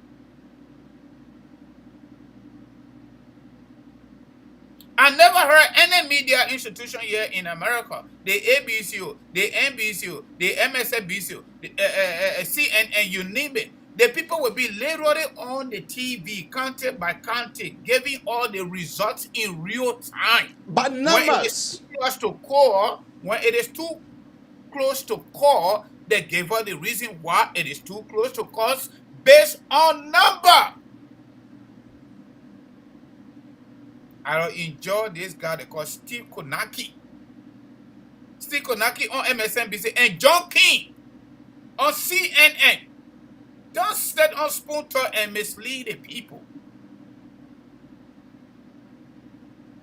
I never heard any media institution here in America, the ABCU, the NBCU, the MSNBC, the CNN, you name it. The people will be literally on the TV, county by county, giving all the results in real time. But numbers. When it is too close to call, they give us the reason why it is too close to call based on number. I don't enjoy this guy they call Steve Konaki. Steve Konaki on MSNBC and John King on CNN. Don't sit on spoon talk and mislead the people.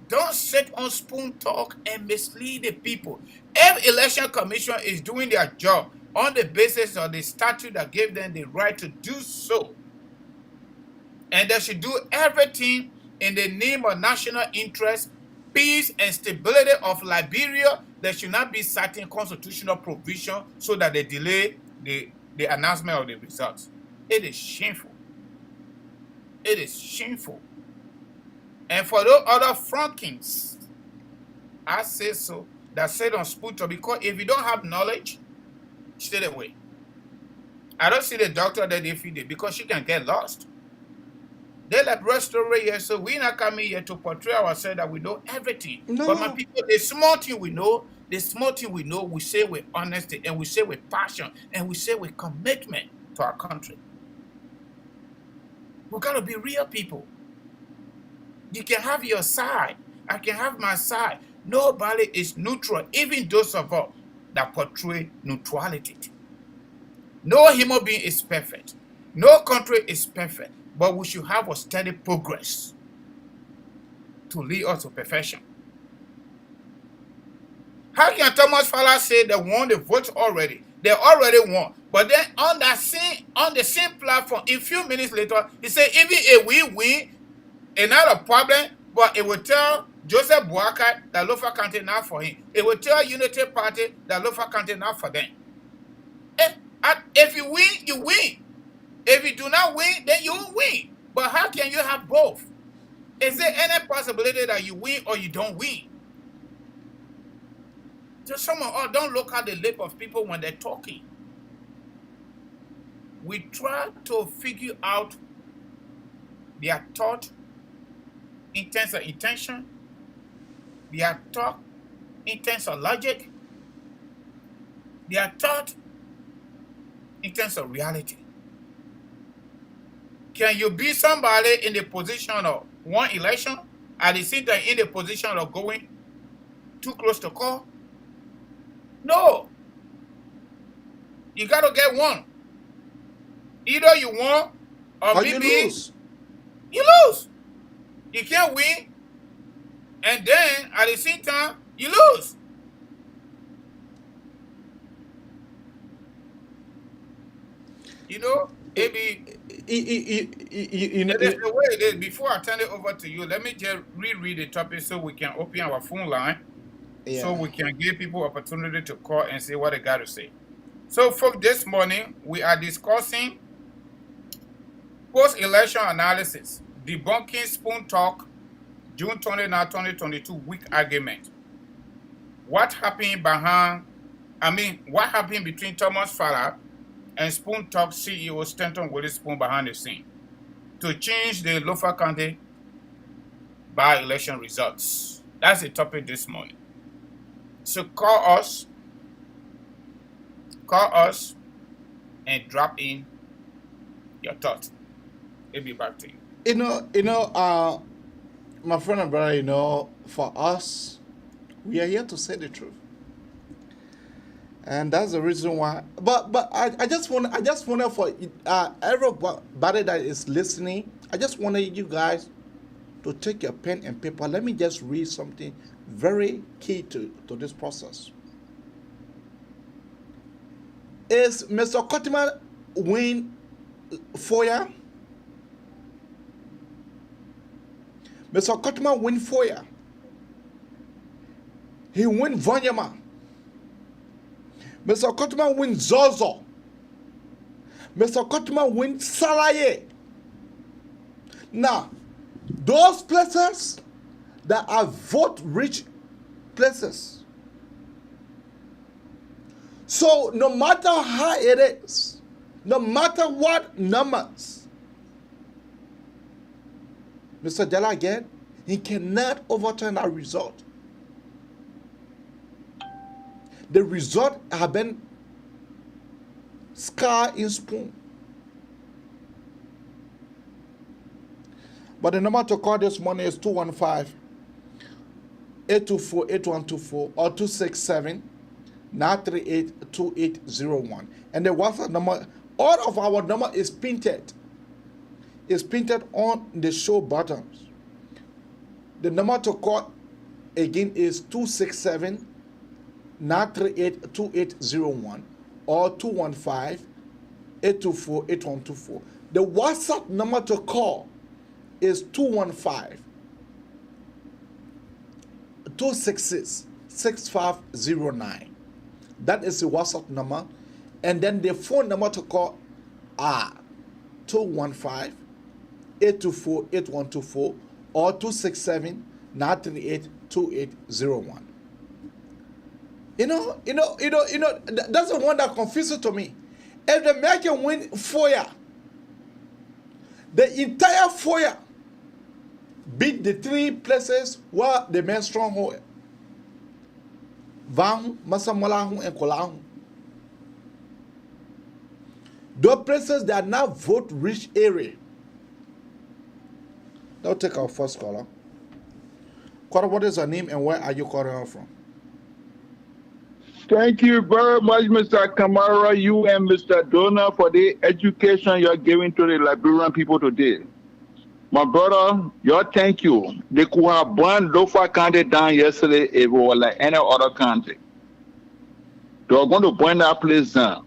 Don't sit on spoon talk and mislead the people. If election commission is doing their job on the basis of the statute that gave them the right to do so, and they should do everything in the name of national interest, peace, and stability of Liberia, there should not be certain constitutional provision so that they delay the announcement of the results. It is shameful. It is shameful. And for those other flunkings, I say so, that sit on Sputo, because if you don't have knowledge, stay away. I don't see the doctor that they feed it because she can get lost. They like breast story here, so we're not coming here to portray ourselves that we know everything. No. But my people, the small thing we know, we say with honesty, and we say with passion, and we say with commitment to our country. We gotta be real people. You can have your side, I can have my side. Nobody is neutral, even those of us that portray neutrality. No human being is perfect. No country is perfect. But we should have a steady progress to lead us to perfection. How can Thomas Fowler say they won the vote already? They already won. But then on the same platform, a few minutes later, he said even if we win, it's not a problem, but it will tell Joseph Boakai that Lofa County not for him. It will tell Unity Party that Lofa County not for them. If you win, you win. If you do not win, then you won't win. But how can you have both? Is there any possibility that you win or you don't win? Just someone, don't look at the lip of people when they're talking. We try to figure out their thought in terms of intention, their thought in terms of logic, their thought in terms of reality. Can you be somebody in the position of one election at the same time in the position of going too close to call? No. You got to get one. Either you won or maybe you lose. You lose. You can't win. And then at the same time, you lose. You know, maybe there's a way it is. Before I turn it over to you, let me just reread the topic so we can open our phone line. So we can give people opportunity to call and say what they got to say. So, folks, this morning we are discussing post-election analysis, debunking spoon talk, June 29, 2022 weak argument. What happened what happened between Thomas Fowler and Spoon Talk CEO Stanton Willis Spoon behind the scene to change the Lofa County by-election results? That's the topic this morning. So call us and drop in your thoughts. We'll be back to you. My friend and brother, for us, we are here to say the truth. And that's the reason why. But I just want for everybody that is listening, I just wanted you guys to take your pen and paper. Let me just read something very key to this process. Is Mr. Kotman win Foya? Mr. Kotman win Foya. He win Vanyama. Mr. Kotman win Zozo. Mr. Kotman win Salaye. Now, those places that are vote-rich places. So, no matter how it is, no matter what numbers Mr. Jala get, he cannot overturn that result. The result have been scar in spoon. But the number to call this morning is 215-824-8124 or 267-938-2801. And the WhatsApp number, all of our number is printed. It's printed on the show buttons. The number to call again is 267-938-2801 or 215-824-8124. The WhatsApp number to call is 215-266-6509. That is the WhatsApp number. And then the phone number to call are 215-824-8124 or 267-938-2801. That's the one that confuses to me. If the American win Foya, the entire Foya beat the three places where the main stronghold. Vahu, Masamolahu, and Kolahu. Those places that are now vote-rich area. Now take our first caller. Caller, what is your name and where are you calling from? Thank you very much, Mr. Kamara, you and Mr. Donor, for the education you're giving to the Liberian people today. My brother, your thank you. They could have burned Lofa County down yesterday if it was like any other country. They are going to burn that place down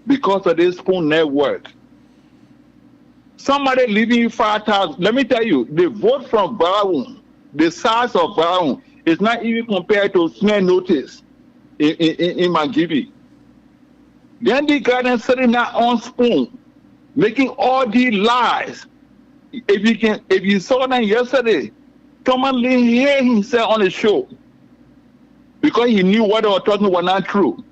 because of this spoon network. Somebody leaving 5,000. Let me tell you, the vote from Brown, the size of Brown, is not even compared to snare notice in Mangibi. Then the guy sitting there on spoon, making all these lies. If you saw that yesterday, Thomas Lee hear himself on the show because he knew what they were talking was not true.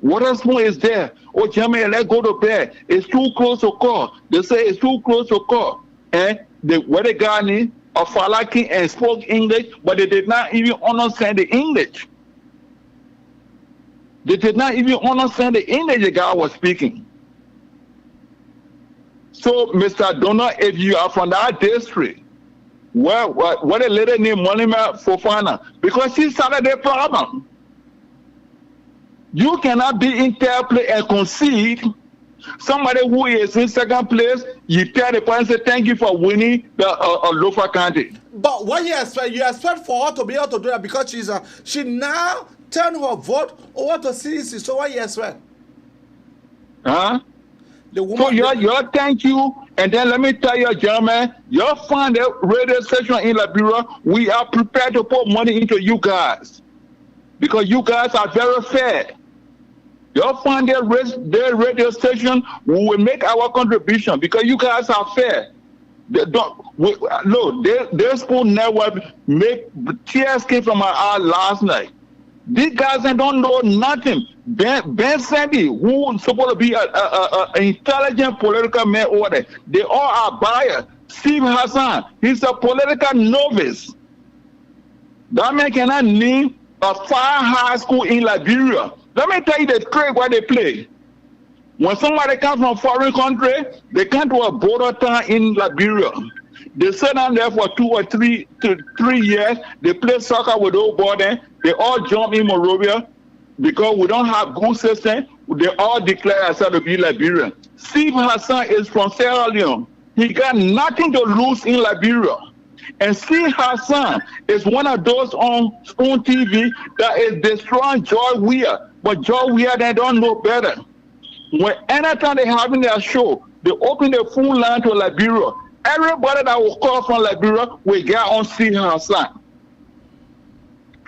Water spoon is there. Oh, Jeremy, let's go to bed. It's too close to call. They say it's too close to call. And where the guy need of Falaki and spoke English, but they did not even understand the English. They did not even understand the English the guy was speaking. So, Mr. Donor, if you are from that district, what a lady named Monima Fofana, because she started the problem. You cannot be in third place and concede. Somebody who is in second place, you tell the person, say, thank you for winning the local county. But what you expect for her to be able to do that because she now turned her vote over to CDC. So what you expect? Huh? The woman, so your thank you, and then let me tell you, gentlemen, your fund radio station in Liberia, we are prepared to put money into you guys because you guys are very fair. Your fund their radio station, we will make our contribution because you guys are fair. Their school network make tears came from our eye last night. These guys don't know nothing. Ben Sandy, who is supposed to be an intelligent political man over there, they all are biased. Steve Hassan, he's a political novice. That man cannot name a 5 high school in Liberia. Let me tell you the trick where they play. When somebody comes from foreign country, they come to a border town in Liberia. They sit down there for 2 or 3 years. They play soccer with old boy. They all jump in Monrovia because we don't have good system. They all declare themselves to be Liberian. Steve Hassan is from Sierra Leone. He got nothing to lose in Liberia. And Steve Hassan is one of those on TV that is destroying Joy Weir. But Joy Weir, they don't know better. When anytime they having their show, they open the phone line to Liberia. Everybody that will call from Liberia will get on Steve Hassan.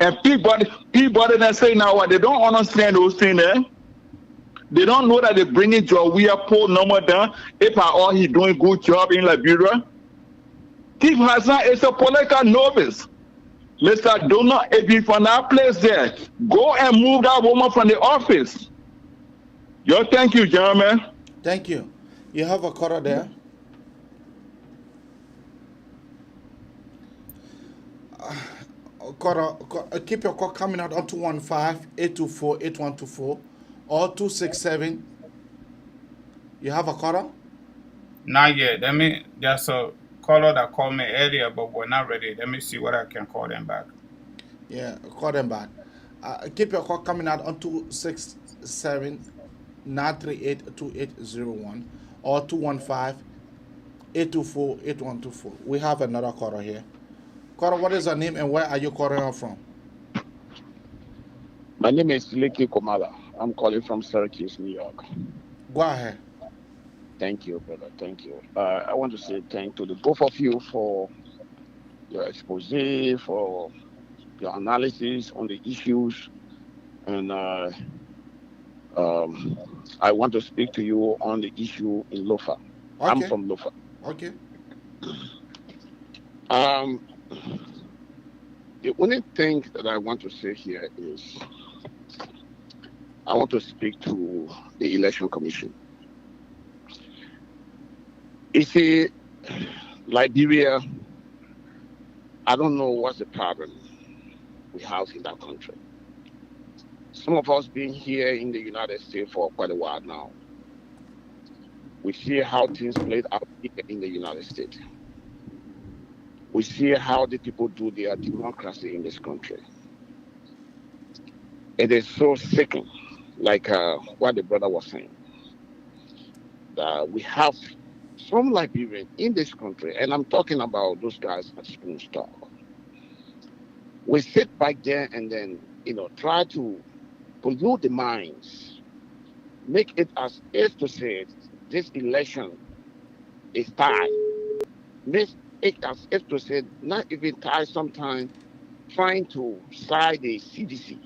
And people that say now what they don't understand those things there. They don't know that they bringing Joy Weir poll number down. If at all he doing good job in Liberia. Steve Hassan is a political novice. Mr. Donald, if you from that place there, go and move that woman from the office. Yo, thank you, gentlemen. Thank you. You have a caller there. Keep your call coming out on 215-824-8124 or 267. You have a caller? Not yet. There's a caller that called me earlier, but we're not ready. Let me see what I can call them back. Yeah, call them back. Keep your call coming out on 267-938-2801 or 215-824-8124. We have another caller here. Caller, what is your name and where are you calling from? My name is Leki Komala. I'm calling from Syracuse, New York. Go ahead. Thank you, brother. Thank you. I want to say thank to the both of you for your expose, for your analysis on the issues. And I want to speak to you on the issue in Lofa. Okay. I'm from Lofa. Okay. The only thing that I want to say here is I want to speak to the Election Commission. You see, Liberia, I don't know what's the problem we have in that country. Some of us been here in the United States for quite a while now. We see how things played out here in the United States. We see how the people do their democracy in this country. It is so sickening, like what the brother was saying, that we have some Liberians in this country, and I'm talking about those guys at Spoonstock. We sit back there and then, try to pollute the minds, make it as if to say this election is tied. Make it as if to say not even tied, sometimes trying to side the CDC.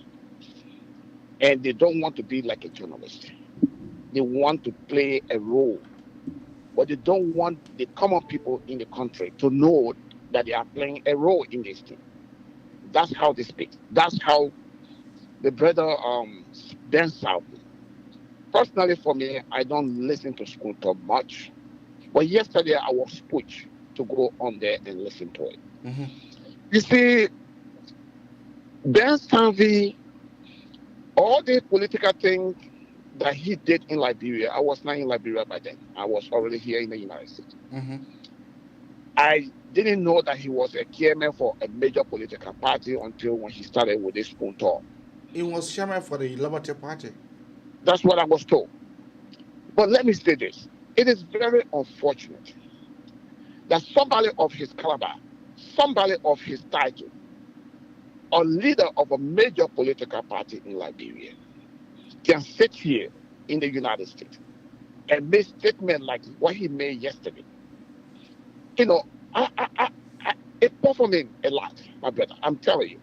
And they don't want to be like a journalist. They want to play a role. But they don't want the common people in the country to know that they are playing a role in this thing. That's how they speak. That's how the brother Ben South. Personally, for me, I don't listen to school talk much. But yesterday, I was pushed to go on there and listen to it. Mm-hmm. You see, Ben Sanvi, all the political things that he did in Liberia, I was not in Liberia by then. I was already here in the United States. Mm-hmm. I didn't know that he was a chairman for a major political party until when he started with this spoon talk. He was chairman for the Liberty Party. That's what I was told. But let me say this. It is very unfortunate that somebody of his caliber, somebody of his title, a leader of a major political party in Liberia, can sit here in the United States and make statements like what he made yesterday. You know, it's performing a lot, my brother. I'm telling you.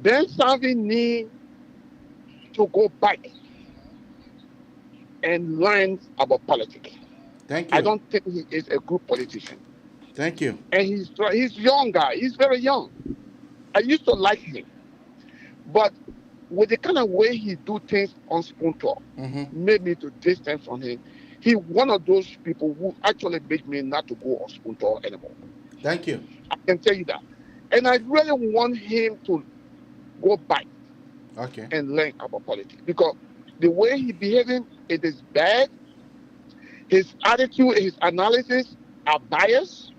Then something need to go back and learn about politics. Thank you. I don't think he is a good politician. Thank you. And he's young guy. He's very young. I used to like him, but with the kind of way he do things on Spoon Talk, made me to distance from him. He one of those people who actually made me not to go on Spoon Talk anymore. Thank you. I can tell you that. And I really want him to go back and learn about politics, because the way he behaving, it is bad. His attitude, his analysis are biased.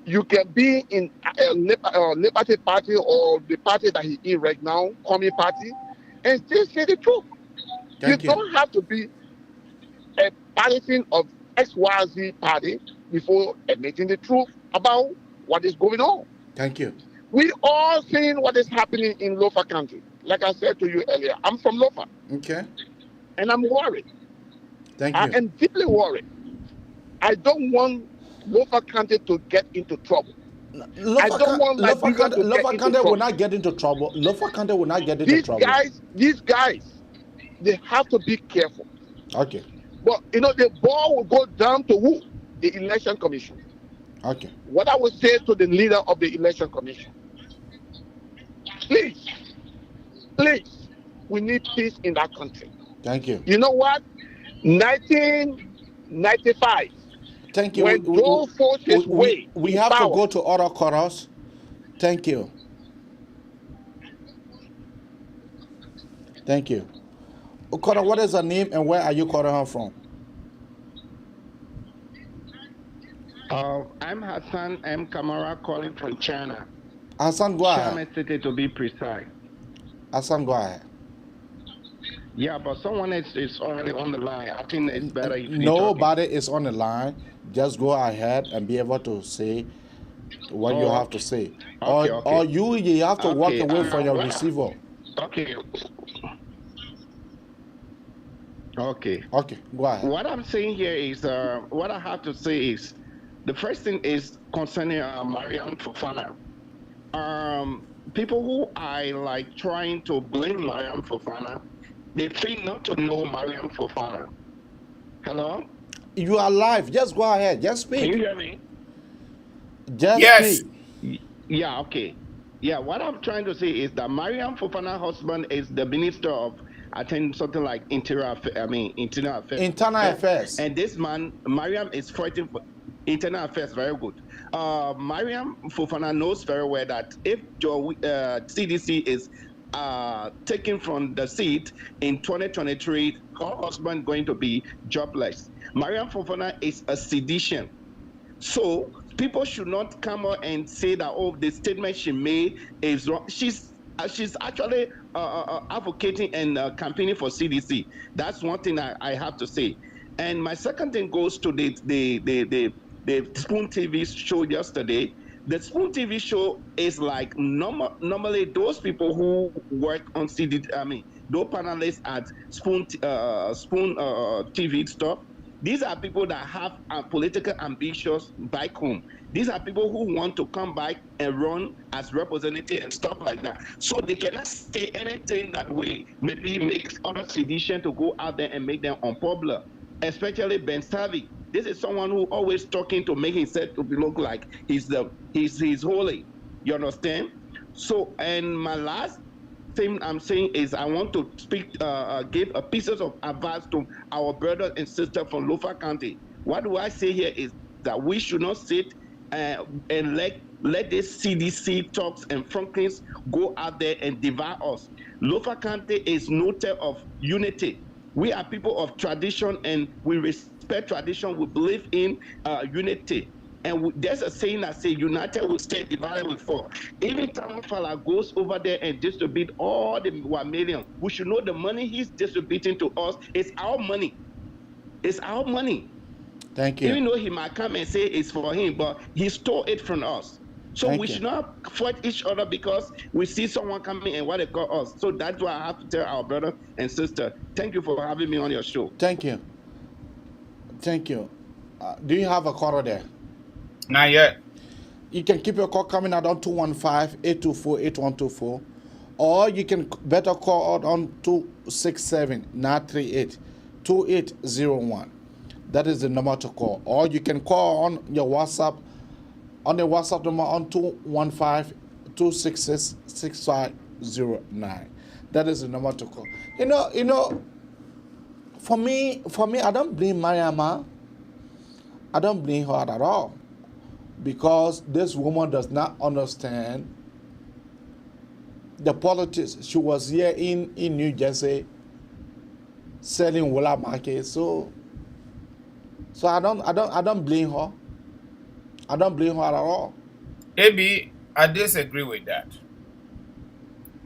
You can be in a Liberty Party or the party that he in right now, Communist Party, and still say the truth. You don't have to be a partisan of XYZ party before admitting the truth about what is going on. Thank you. We all seeing what is happening in Lofa County. Like I said to you earlier, I'm from Lofa. Okay. And I'm worried. Thank you. I am deeply worried. I don't want Lofa County to get into trouble. I don't want Liberia to get into trouble. Will not get into trouble. Lofa County will not get into trouble. These guys, they have to be careful. Okay. But, you know, the ball will go down to who? The Election Commission. Okay. What I would say to the leader of the Election Commission, please, we need peace in that country. Thank you. You know what? 1995. Thank you. When those forces we have to go to other chorus. Thank you. Thank you. Okora, what is her name and where are you calling her from? I'm Hassan M. Kamara calling from China. Hassan, go ahead. China City to be precise. Hassan, go ahead. Yeah, but someone is already on the line. I think it's better if nobody is on the line. Just go ahead and be able to say what you have to say. Or you have to walk away from your receiver. Okay. Okay. Okay, go ahead. What I'm saying here is, what I have to say is, the first thing is concerning Mariam Fofana. People who are like trying to blame Mariam Fofana, they claim not to know Mariam Fofana. Hello? You are live. Just go ahead. Just speak. Can you hear me? Just speak. Yeah, okay. Yeah, what I'm trying to say is that Mariam Fofana's husband is the minister of, I think, something like internal affairs. Internal affairs. And this man, Mariam, is fighting for internal affairs. Very good. Mariam Fofana knows very well that if CDC is taken from the seat in 2023, her husband going to be jobless. Mariam Fofana is a sedition. So people should not come out and say that, oh, the statement she made is wrong. She's actually advocating and campaigning for CDC. That's one thing I have to say. And my second thing goes to the Spoon TV show yesterday. The Spoon TV show is like normally those people who work on CDC, those panelists at Spoon TV stuff. These are people that have political ambitions back home. These are people who want to come back and run as representatives and stuff like that. So they cannot say anything that way, maybe makes other sedition to go out there and make them unpopular, especially Ben Savi. This is someone who always talking to make himself to look like he's holy. You understand? So, and my last thing I'm saying is I want to give a pieces of advice to our brothers and sisters from Lofa County. What do I say here is that we should not sit and let this CDC talks and Franklins go out there and devour us. Lofa County is noted of unity. We are people of tradition and we respect tradition. We believe in unity. And there's a saying that says, united we stand, divided we fall. Even Tamafala goes over there and distribute all the 1 million. We should know the money he's distributing to us is our money. It's our money. Thank you. Even though he might come and say it's for him, but he stole it from us. So we should not fight each other because we see someone coming and what they call us. So that's why I have to tell our brother and sister, thank you for having me on your show. Thank you. Thank you. Do you have a caller there? Not yet. You can keep your call coming out on 215-824-8124. Or you can better call out on 267-938-2801. That is the number to call. Or you can call on your WhatsApp, on the WhatsApp number on 215-266-6509. That is the number to call. You know, for me, I don't blame Mariama. I don't blame her at all. Because this woman does not understand the politics. She was here in New Jersey selling Walla market. So I don't blame her. I don't blame her at all. Maybe I disagree with that.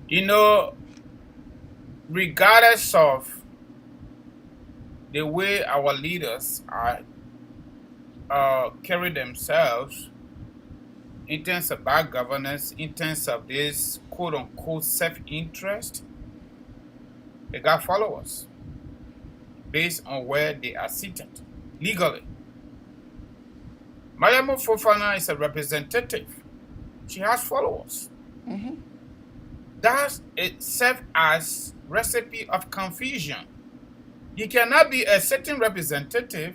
You know, regardless of the way our leaders are carry themselves in terms of bad governance, in terms of this quote-unquote self-interest, they got followers based on where they are seated legally. Mariama Fofana is a representative. She has followers. Mm-hmm. That itself as recipe of confusion. You cannot be a certain representative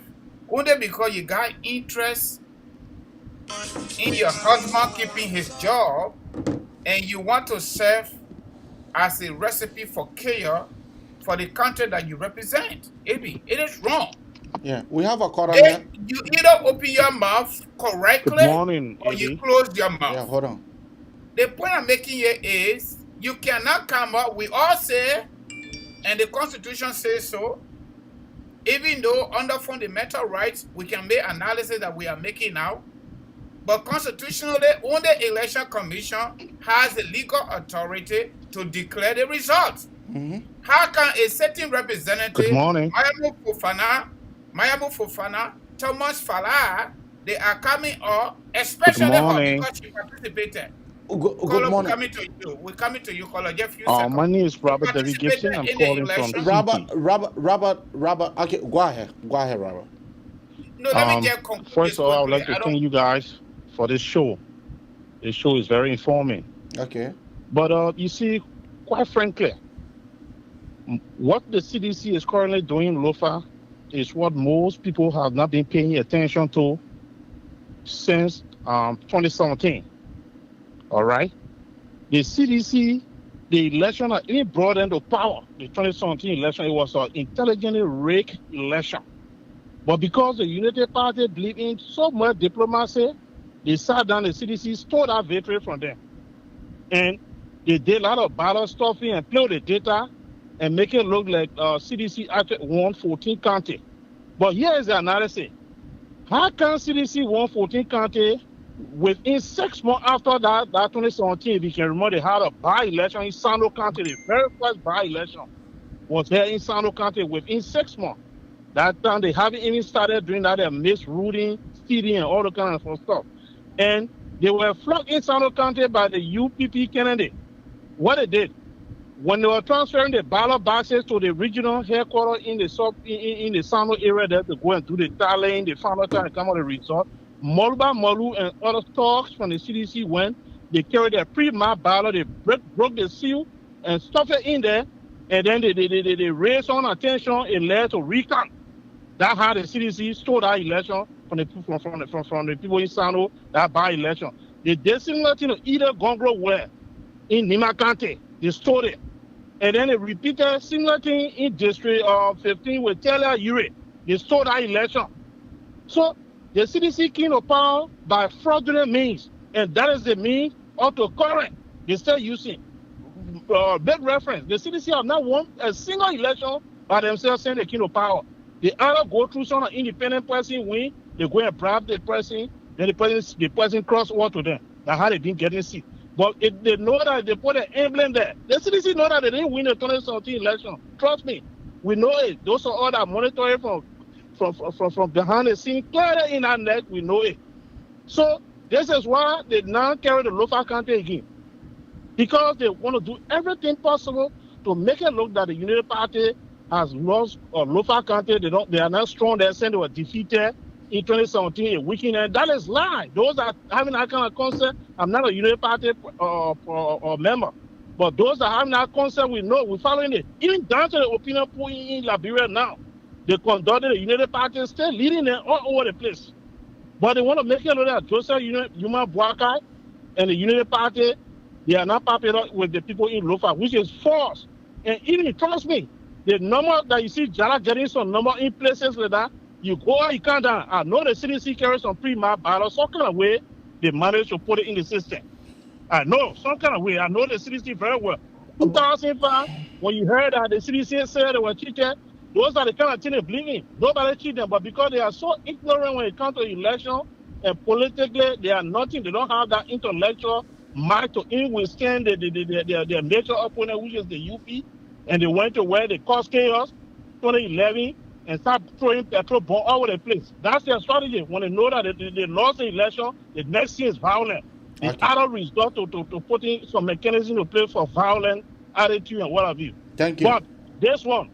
only because you got interest in your husband keeping his job and you want to serve as a recipe for chaos for the country that you represent. It is wrong. Yeah, we have a caller there. You either open your mouth correctly Good morning, or you close your mouth. Yeah, hold on. The point I'm making here is you cannot come up, we all say, and the Constitution says so, even though under fundamental rights, we can make analysis that we are making now, but constitutionally, only the Election Commission has the legal authority to declare the results. Mm-hmm. How can a certain representative, Good morning. Mariama Fofana, Thomas Falah, they are coming up, especially because she participated. Good morning. We're coming to you. We're coming to you, Caller. Just few seconds. My name is Robert David Gibson. I'm calling from Robert. Okay, go ahead, Robert. No, let me just conclude. First of all, I would like to thank you guys for this show. This show is very informing. Okay. But you see, quite frankly, what the CDC is currently doing, Lofa, is what most people have not been paying attention to since 2017. All right? The CDC, the election that it brought into power, the 2017 election, it was an intelligently rigged election. But because the United Party believe in so much diplomacy, they sat down, the CDC stole that victory from them. And they did a lot of ballot stuffing and play with the data and make it look like CDC actually won 14 counties. But here is the analysis. How can CDC won 14 counties within 6 months after that 2017, if you can remember, they had a by-election in Sando County. The very first by-election was there in Sando County within 6 months. That time they haven't even started doing that misrouting, seeding, and all the kind of stuff. And they were flocked in Sando County by the UPP candidate. What they did, when they were transferring the ballot boxes to the regional headquarters in the Sando area, there to go and do the tallying, the final time to come out the result. Moluba Molu and other talks from the CDC went, they carried their pre-map ballot, they broke the seal and stuffed it in there, and then they raised on attention, it led to recount. That's how the CDC stole that election from the people in Sano, that by-election. They did similar thing to either Gongro where in Nima County, they stole it. And then they repeated similar thing in District 15 with Telia Ure. They stole that election. So the CDC came to power by fraudulent means, and that is the means autocorrect they still using. Big reference, the CDC have not won a single election by themselves saying they came to power. They either go through some independent person win, they go and bribe the person, Then the person cross over to them. That's how they didn't get in seat. But if they know that they put an emblem there, the CDC know that they didn't win the 2017 election. Trust me, we know it. Those are all that monitoring from behind the scene, clearly in our neck, we know it. So this is why they now carry the local country again. Because they want to do everything possible to make it look that the Unity Party has lost or local country. They are not strong. They're saying they were defeated in 2017, a weekend, and that is lie. Those that having that kind of concept, I'm not a Unity Party or member, but those that having that concept, we know, we're following it. Even down to the opinion poll in Liberia now, they conducted the Unity Party, still leading them all over the place. But they want to make it look that Joseph Yuma Boakai and the Unity Party, they are not popular with the people in Lofa, which is false. And even, trust me, the number that you see Jala getting some number in places like that, you go, you can't down. I know the CDC carries some pre-map ballot, some kind of way they manage to put it in the system. I know, some kind of way. I know the CDC very well. 2005, when you heard that the CDC said they were cheated, those are the kind of things they believe in. Nobody cheat them, but because they are so ignorant when it comes to election, and politically, they are nothing. They don't have that intellectual mind to withstand their major opponent, which is the UP, and they went to where they caused chaos, 2011, and start throwing petrol bomb all over the place. That's their strategy. When they know that they lost the election, the next thing is violent. It's either resort to putting some mechanism to play for violent attitude and what have you. Thank you. But this one,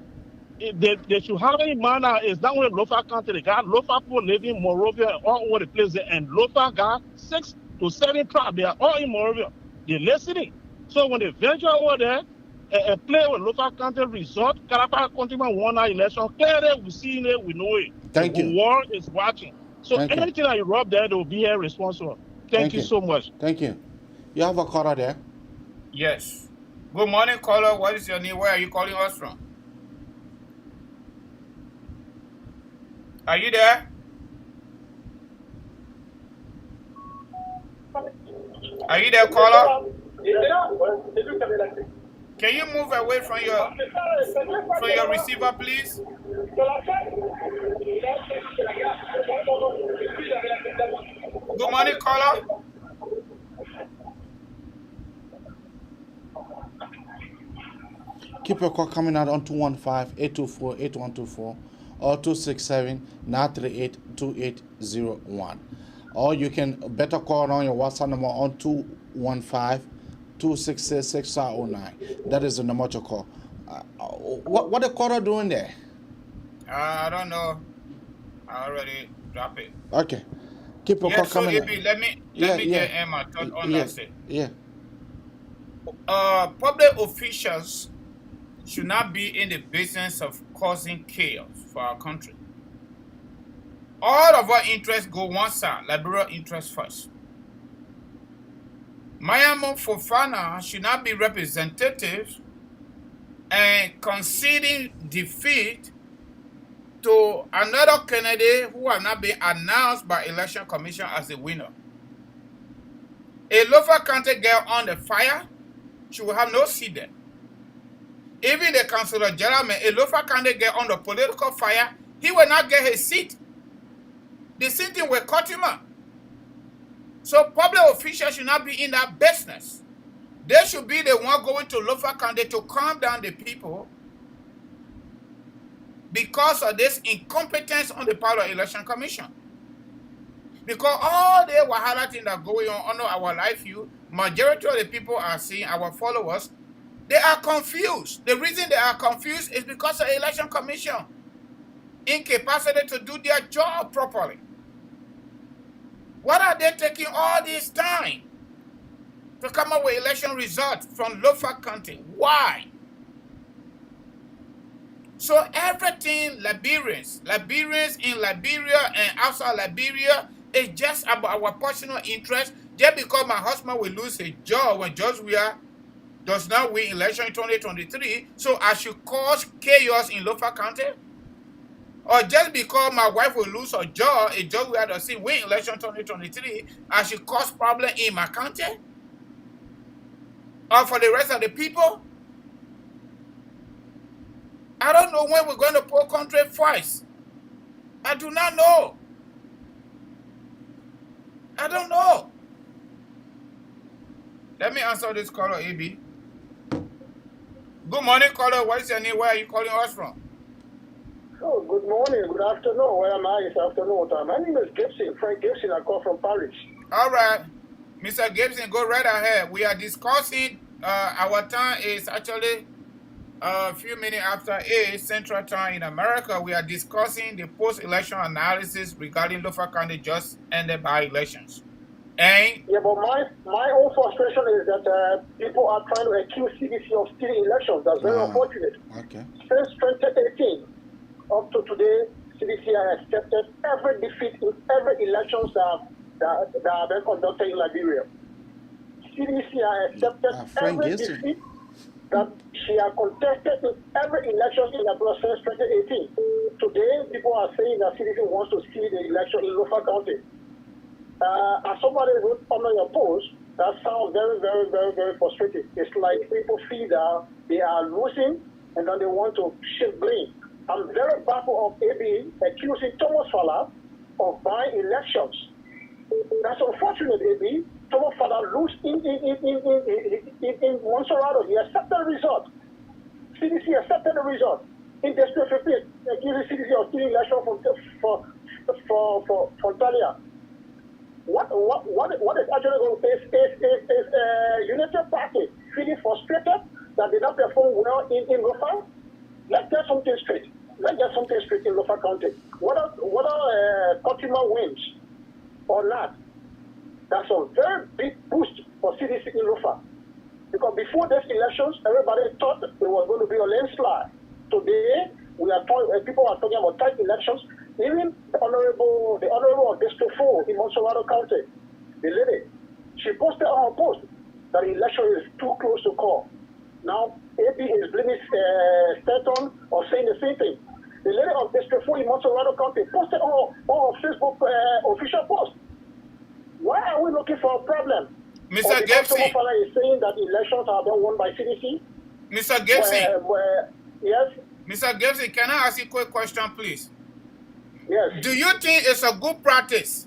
they should have in mind that it's not only Lofa country. They got Lofa people living in Morovia all over the place, and Lofa got 6 to 7 tribes. They are all in Morovia. They're listening. So when they venture over there and play with Lofa country resort, Kalapa countryman won our election. Clearly, we see it, we know it. Thank the you. world is watching. So anything that you rub there, they will be here responsible. Thank you so much. Thank you. You have a caller there? Yes. Good morning, caller. What is your name? Where are you calling us from? Are you there? Are you there, caller? Can you move away from your receiver, please? Good morning, caller. Keep your call coming out on 215-824-8124 or 267-938-2801. Or you can better call on your WhatsApp number on 215-266-6509. That is the number to call. What the caller doing there? I don't know. I already dropped it. Okay. Keep your call coming out. Let me get Emma thought on that. Yeah. Public officials should not be in the business of causing chaos for our country. All of our interests go one side, Liberia interests first. Mayamo Fofana should not be representative and conceding defeat to another candidate who has not been announced by Election Commission as the winner. A local country girl on the fire, she will have no seat there. Even the Councillor General, a local candidate get on the political fire, he will not get his seat. The same thing with Kotima. So public officials should not be in that business. They should be the one going to local candidate to calm down the people because of this incompetence on the part of Election Commission. Because all the wahala things that are going on under our life view, majority of the people are seeing, our followers, they are confused. The reason they are confused is because of the Election Commission incapacity to do their job properly. What are they taking all this time to come up with election results from local county? Why? So everything Liberians in Liberia and outside Liberia is just about our personal interest. Just because my husband will lose his job when George Weah does not win election in 2023, so I should cause chaos in local county? Or just because my wife will lose her job, a job we had to see win election 2023, I should cause problem in my county? Or for the rest of the people? I don't know when we're going to poor country first. I do not know. I don't know. Let me answer this caller, AB. Good morning, caller. What is your name? Where are you calling us from? Oh, good morning, good afternoon. Where am I? It's afternoon time. My name is Gibson, Frank Gibson. I call from Paris. All right. Mr. Gibson, go right ahead. We are discussing, our time is actually a few minutes after 8 Central Time in America. We are discussing the post-election analysis regarding Lofa County just ended by elections. And yeah, but my own frustration is that people are trying to accuse CDC of stealing elections. That's very unfortunate. Okay. Since 2018 up to today, CDC has accepted every defeat in every elections that have been conducted in Liberia. CDC has accepted every defeat that she has contested in every election in Liberia since 2018. Today, people are saying that CDC wants to steal the election in Lofa County. As somebody wrote under your post, that sounds very, very, very, very frustrating. It's like people feel that they are losing and then they want to shift blame. I'm very baffled of AB accusing Thomas Fala of buying elections. That's unfortunate, AB. Thomas Fala lose in Monserrato. He accepted the result. CDC accepted the result. In District 15, accusing CDC of stealing election for Talia. What is actually going is United Party feeling frustrated that they don't perform well in Lofa? Let's get something straight. Let's get something straight in Lofa County. Whether Kotima wins or not, that's a very big boost for CDC in Lofa. Because before these elections, everybody thought it was going to be a landslide. Today, people are talking about tight elections. Even the honorable of District 4 in Monserrato County, the lady, she posted on her post that the election is too close to call. Now, AP is blaming Stanton or saying the same thing. The lady of District 4 in Monserrato County posted on her Facebook official post. Why are we looking for a problem? Mr. Gibson is saying that elections are being won by CDC. Mr. Gibson. Yes. Mr. Gibson, can I ask you a quick question, please? Yes. Do you think it's a good practice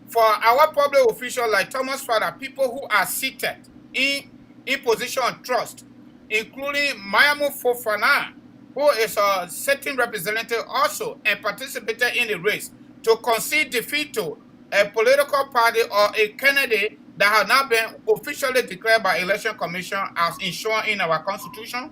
for our public officials like Thomas Fada, people who are seated in position of trust, including Mayamu Fofana, who is a sitting representative also and participated in the race, to concede defeat to a political party or a candidate that has not been officially declared by Election Commission as enshrined in our Constitution?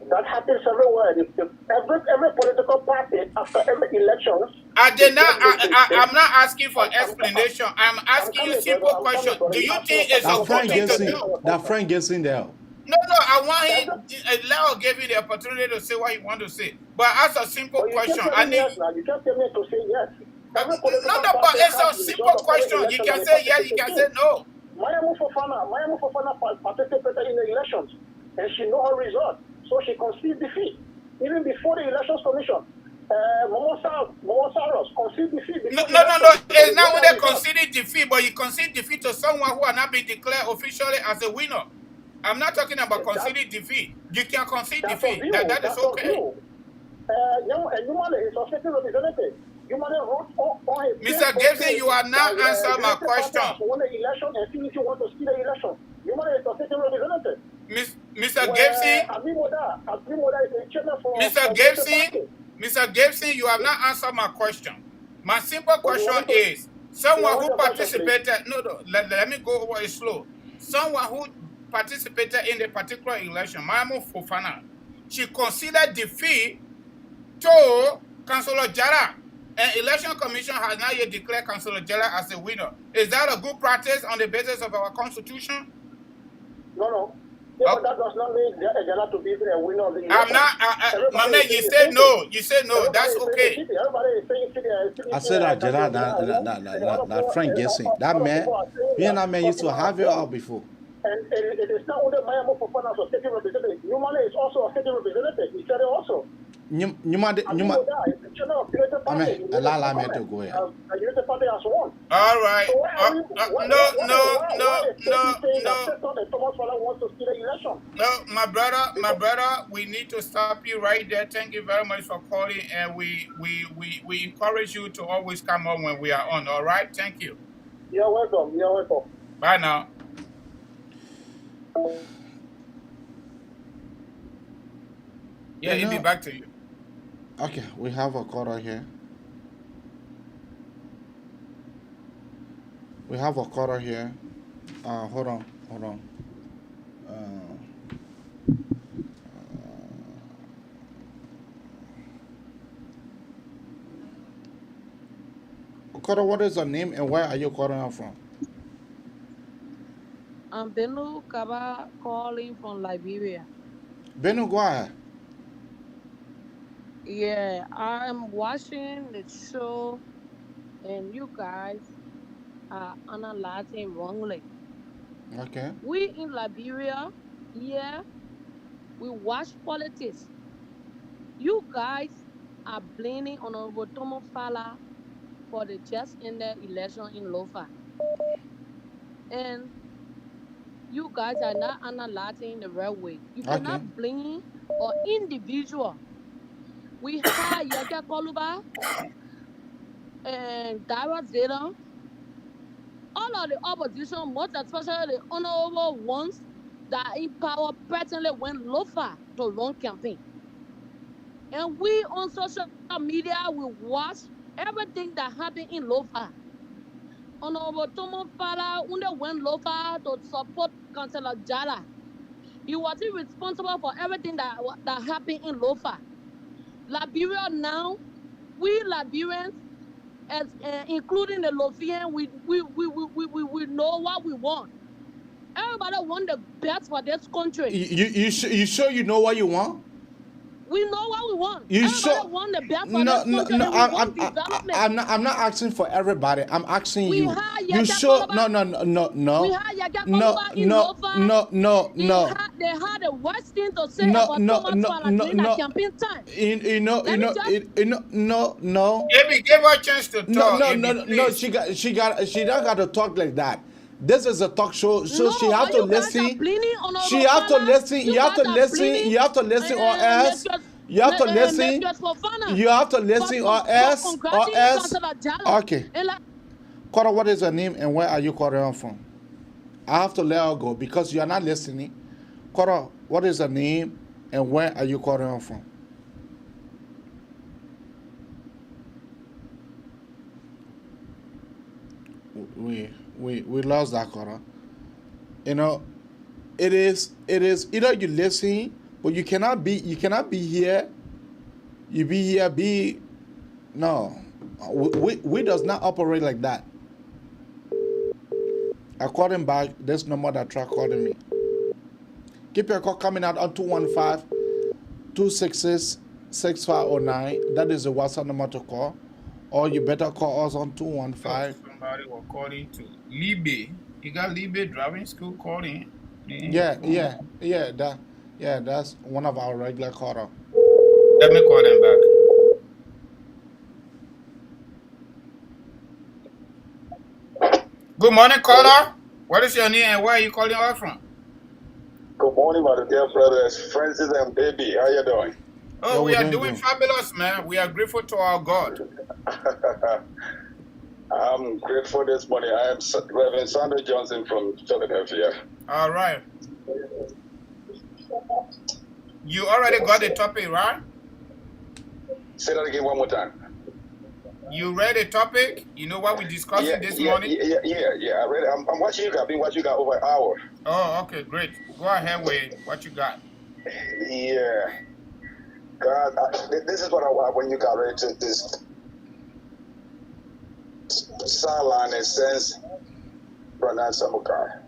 That happens everywhere. Every political party, after every election. I'm not asking for explanation. I'm asking you a simple question. Do you think it's a good thing to do? That Frank gets in there. No, I want him. Leo gave you the opportunity to say what he wants to say. But ask a simple question. I need. You can't tell me to say yes. No, but it's a simple question. You can say yes, you can say no. Mayamu Fofana participated in the elections, and she know her result. So she conceded defeat. Even before the Elections Commission, Momo Saros conceded defeat. No. It's not when they conceded defeat, but you concede defeat to someone who has not been declared officially as a winner. I'm not talking about conceding defeat. You can concede defeat. That is okay. Yumale is a state representative. Yumale wrote on his Mr. Gibson, you are not answering my question. Won the election and CDC want to steal the election. Yumale is a state representative. Mr. Gibson, Mr. Gibson, you have not answered my question. My simple question is, someone who participated, let me go over it slow. Someone who participated in the particular election, Mayamu Fofana, she considered defeat to Councillor Jara, and Election Commission has not yet declared Councillor Jara as a winner. Is that a good practice on the basis of our Constitution? No. Yeah, but that does not mean Jara to be a winner of the election. I'm not. My man, you said no. You said no. That's okay. I said that Jara, that Frank Gibson, that man, me and that man used to have it all before. And it is not only Mayamu Fofana as a state representative. Yumale is also a state representative. He said it also. Nyuma de nyuma. Ame allow me to go here. United Party has won. All right. So why are we? Why is No. saying that Thomas Fala wants to steal the election? No, my brother, we need to stop you right there. Thank you very much for calling, and we encourage you to always come on when we are on. All right, thank you. You're welcome. You're welcome. Bye now. Yeah, it'll be back to you. Okay, we have a caller here. We have a caller here. Hold on. Caller, what is your name and where are you calling from? I'm Benu Kaba calling from Liberia. Benu, go ahead. Yeah, I'm watching the show and you guys are analyzing wrongly. Okay. We in Liberia, yeah, we watch politics. You guys are blaming Honorable Tomo Fala for the just ended election in Lofa. And you guys are not analyzing the right way. You cannot blame an individual. We had Yaga Koluba and Dara Zeta. All of the opposition, most especially the honorable ones that are in power, presently went Lofa to run campaign. And we on social media, we watch everything that happened in Lofa. Honorable Tomo Fala went Lofa to support Councillor Jala. He was responsible for everything that happened in Lofa. Liberia now, we Liberians, as including the Lofian, we know what we want. Everybody want the best for this country. You sure you know what you want? We know what we want. You Everybody sure? want the best for this country. No. We want development. I'm not asking for everybody. I'm asking We you. had You sure? No. We had Yaga Koluba in Lofa. No. They had the worst thing to say about Thomas Fala during the campaign time. No. Give her a chance to talk. No. She don't got to talk like that. This is a talk show, so No, she have to listen. She have to listen. You have to listen. You have to listen, or else. You have to listen. You have to listen, or else. Okay. Cora, what is her name and where are you calling from? I have to let her go because you are not listening. Cora, what is her name and where are you calling from? We lost that, Cora. You know, it is either you listen, but you cannot be here. You be here, no. We does not operate like that. I called him back. There's no more that try calling me. Keep your call coming out on 215-266-6509. That is the WhatsApp number to call. Or you better call us on 215. Somebody was calling to Libby. You got Libby driving school calling. Yeah. That's one of our regular caller. Let me call them back. Good morning, caller. What is your name and where are you calling us from? Good morning, my dear brothers, friends, and baby. How you doing? Oh, we are doing fabulous, man. We are grateful to our God. I'm grateful this morning. I am Reverend Sandra Johnson from Philadelphia. All right. You already got the topic, right? Say that again one more time. You read the topic? You know what we discussed this morning? Yeah. I read it. I'm watching you guys. I've been watching you guys over an hour. Oh, okay, great. Go ahead with what you got. Yeah. God, this is what I want when you got ready to this sideline that says Brandon Samukar.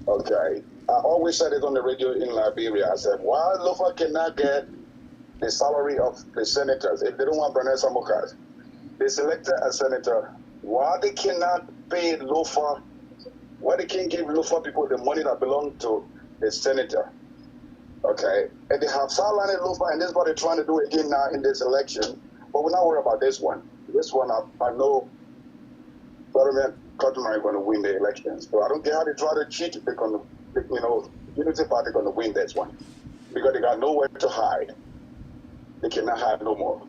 Okay. I always said it on the radio in Liberia. I said, why Lofa cannot get the salary of the senators if they don't want Brandon Samukar? They selected a senator. Why they cannot pay Lofa? Why they can't give Lofa people the money that belongs to the senator? Okay, and they have sidelined Lofa, and this is what they're trying to do again now in this election. But we're not worried about this one. This one, I know government Cotton is going to win the elections. So I don't care how they try to cheat. They're going to, Unity Party going to win this one because they got nowhere to hide. They cannot hide no more.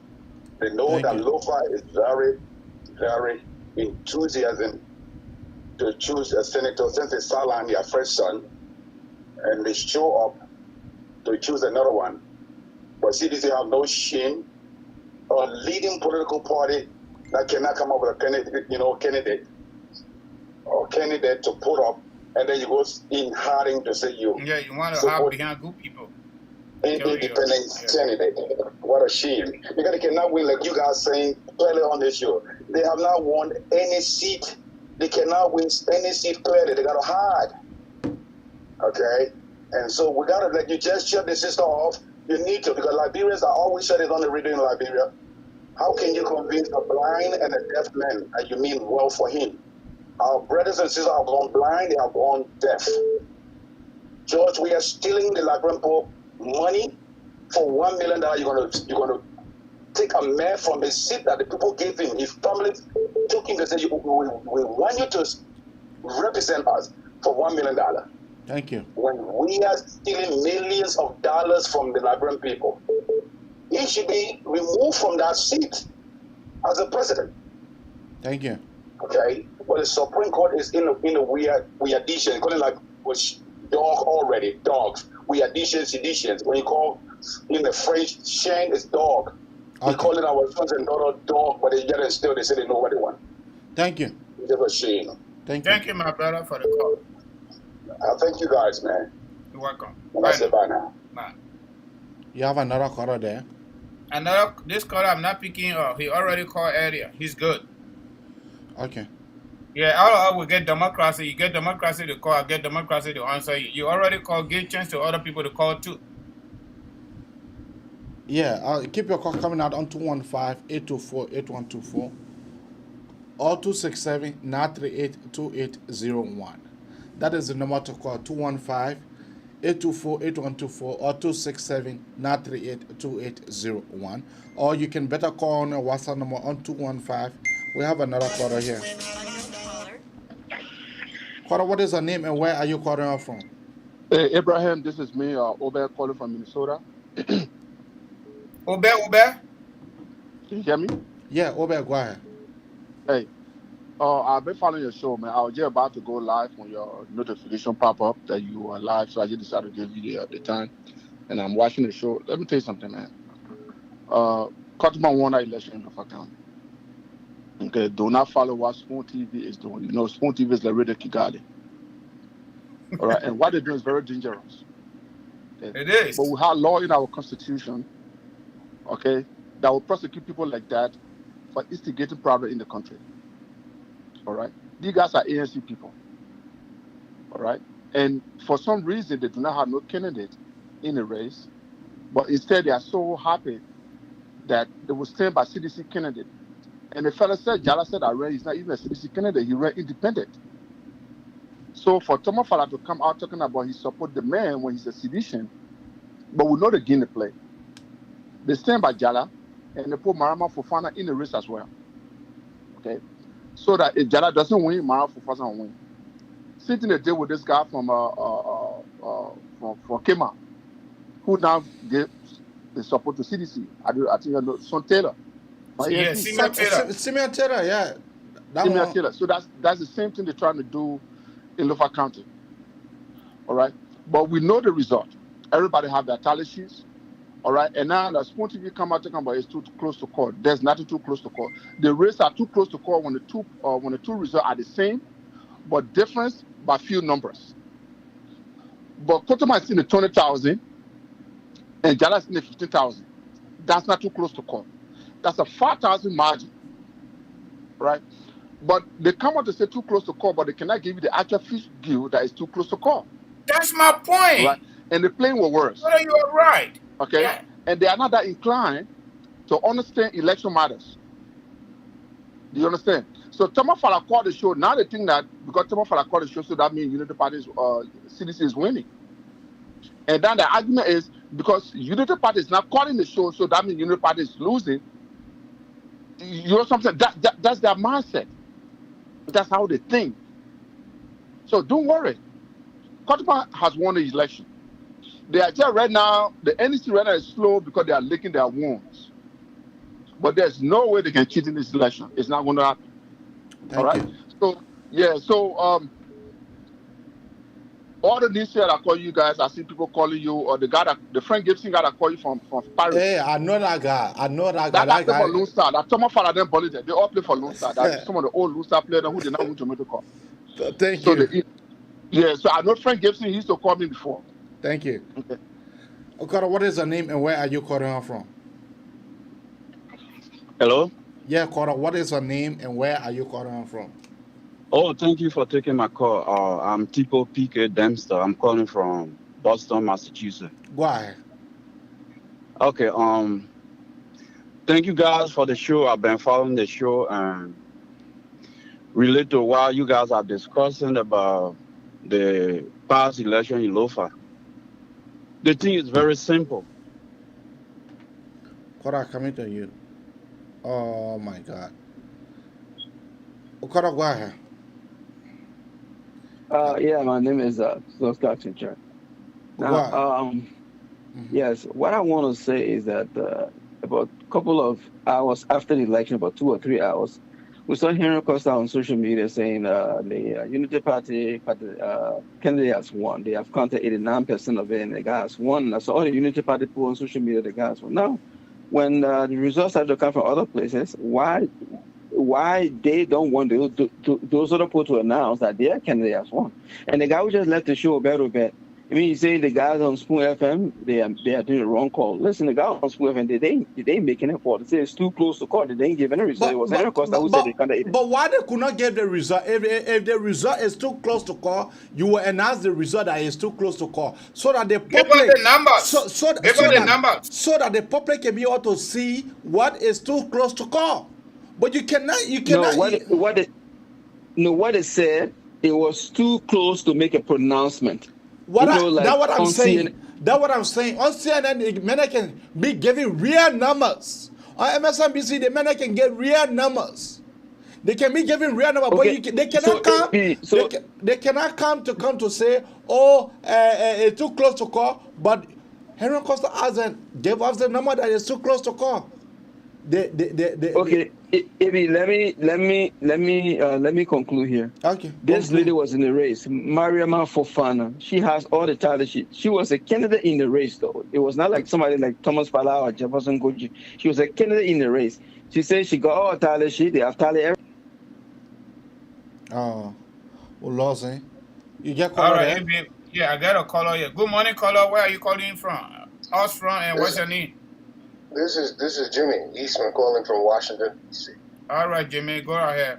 They know that Lofa is very, very enthusiastic to choose a senator since they sidelined their first son, and they show up to choose another one. But CDC have no shame. A leading political party that cannot come up with a candidate to put up, and then you go in hiding to say you. Yeah, you want to have behind good people. Independent candidate. What a shame. Because they cannot win, like you guys saying clearly on this show. They have not won any seat. They cannot win any seat clearly. They got to hide. Okay? And so we got to, like, you just shut the system off. You need to, because Liberians are always said it on the radio in Liberia. How can you convince a blind and a deaf man that you mean well for him? Our brothers and sisters have gone blind, they have gone deaf. George, we are stealing the Liberian Pope money for $1 million. You're gonna take a man from his seat that the people gave him. His family took him to say, we want you to represent us for $1 million. Thank you. When we are stealing millions of dollars from the Liberian people, he should be removed from that seat as a president. Thank you. Okay? Well, the Supreme Court is in a weird addition. Calling like was dog already, dogs. We addition, seditions. When you call in the French, Shane is dog. We call it our sons and daughter dog, but they get it still. They say they know what they want. Thank you. It's just a shame. Thank you, my brother, for the call. Thank you guys, man. You're welcome. And I say bye now. Bye. You have another caller there? This caller I'm not picking up. He already called earlier. He's good. Okay. Yeah, I will get democracy. You get democracy to call, I get democracy to answer you. You already called, give chance to other people to call too. Yeah, keep your call coming out on 215-824-8124 or 267-938-2801. That is the number to call, 215-824-8124 or 267-938-2801. Or you can better call on a WhatsApp number on 215. We have another caller here. Caller, what is your name and where are you calling us from? Hey, Abraham, this is me, Obed, calling from Minnesota. Obed? Can you hear me? Yeah, Obed, go ahead. Hey, I've been following your show, man. I was just about to go live when your notification pop up that you were live, so I just decided to give you the time. And I'm watching the show. Let me tell you something, man. Kotuma won that election in Norfolk County. Okay, do not follow what Spoon TV is doing. You know, Spoon TV is the Radio Kigali. All right, and what they're doing is very dangerous. Okay? It is. But we have law in our constitution, okay, that will prosecute people like that for instigating problem in the country. All right, these guys are ANC people. All right, and for some reason they do not have no candidate in the race, but instead they are so happy that they will stand by CDC candidate. And the fellow said, Jala said, he's not even a CDC candidate, he ran independent. So for Tomo Fala to come out talking about he support the man when he's a sedition, but we know the game to play. They stand by Jala and they put Marama Fofana in the race as well. Okay? So that if Jala doesn't win, Marama Fofana will win. Same thing they did with this guy from Kema, who now gave the support to CDC. I think you know Son Taylor. Yeah, Simeon Taylor. Simeon Taylor, yeah. Simeon Taylor. So that's the same thing they're trying to do in Lofa County. All right? But we know the result. Everybody have their tally sheets. All right? And now the Spoon TV come out talking about it's too close to call. There's nothing too close to call. The races are too close to call when the two results are the same, but difference by few numbers. But Kotoma is in the 20,000 and Jala is in the 15,000. That's not too close to call. That's a 5,000 margin, right? But they come out to say too close to call, but they cannot give you the actual figure that is too close to call. That's my point. Right? And the playing will worse. Well, you are right. Okay? Yeah. And they are not that inclined to understand election matters. Do you understand? So Tomo Fala called the show. Now they think that because Tomo Fala called the show, so that means Unity Party's CDC is winning. And then the argument is because Unity Party is not calling the show, so that means Unity Party is losing. You know something? That's their mindset. That's how they think. So don't worry. Kotuma has won the election. They are just right now, the NEC right now is slow because they are licking their wounds. But there's no way they can cheat in this election. It's not going to happen. All right? So, yeah, so all the news here that call you guys, I see people calling you, or the Frank Gibson guy that call you from Paris. Hey, I know that guy. That guy play guy. for Lone Star. That Thomas Father them bullied them. They all play for Lone Star. That's some of the old Lone Star players who did not win Tomato Cup. Thank you. Yeah, so I know Frank Gibson. He used to call me before. Thank you. Okay. Okada, what is your name and where are you calling on from? Hello? Yeah, Okada, what is your name and where are you calling on from? Oh, thank you for taking my call. I'm Tipo PK Dempster. I'm calling from Boston, Massachusetts. Go ahead. Okay, thank you guys for the show. I've been following the show and relate to what you guys are discussing about the past election in Lofa. The thing is very simple. Okada, coming to you. Oh my God. Okada, go ahead. Yeah, my name is Oscar Chinchar. Now, yes, what I want to say is that about a couple of hours after the election, about 2 or 3 hours, we saw Henry Costa on social media saying the Unity Party candidate has won. They have counted 89% of it, and the guy has won. So all the Unity Party people on social media, the guy has won. Now, when the results have to come from other places, why they don't want those other people to announce that their candidate has won? And the guy who just left the show, Beto, I mean, you say the guys on Spoon FM, they are doing the wrong call. Listen, the guys on Spoon FM, they making it for. They say it's too close to call. They didn't give any result. It was Henry Costa who said they can't. But why they could not give the result? If the result is too close to call, you will announce the result that is too close to call, so that the public give us the numbers. So that the public can be able to see what is too close to call. But you cannot. What it said, it was too close to make a pronouncement. That's what I'm saying. That's what I'm saying. On CNN, the men can be giving real numbers. On MSNBC, the men can get real numbers. They can be giving real numbers, okay. But they cannot they cannot come to say, oh, it's too close to call. But Henry Costa hasn't gave us the number that is too close to call. Okay, Ibi, let me conclude here. Okay. This lady was in the race, Mariama Fofana. She has all the tally sheet. She was a candidate in the race, though. It was not like somebody like Thomas Pala or Jefferson Goji. She was a candidate in the race. She said she got all the tally sheet. They have tally everything. Oh, well, Lord, eh? You get all right, there? Yeah, I got a caller here. Good morning, caller. Where are you calling from? Us from, and what's your name? This is Jimmy Eastman calling from Washington, D.C. All right, Jimmy, go ahead.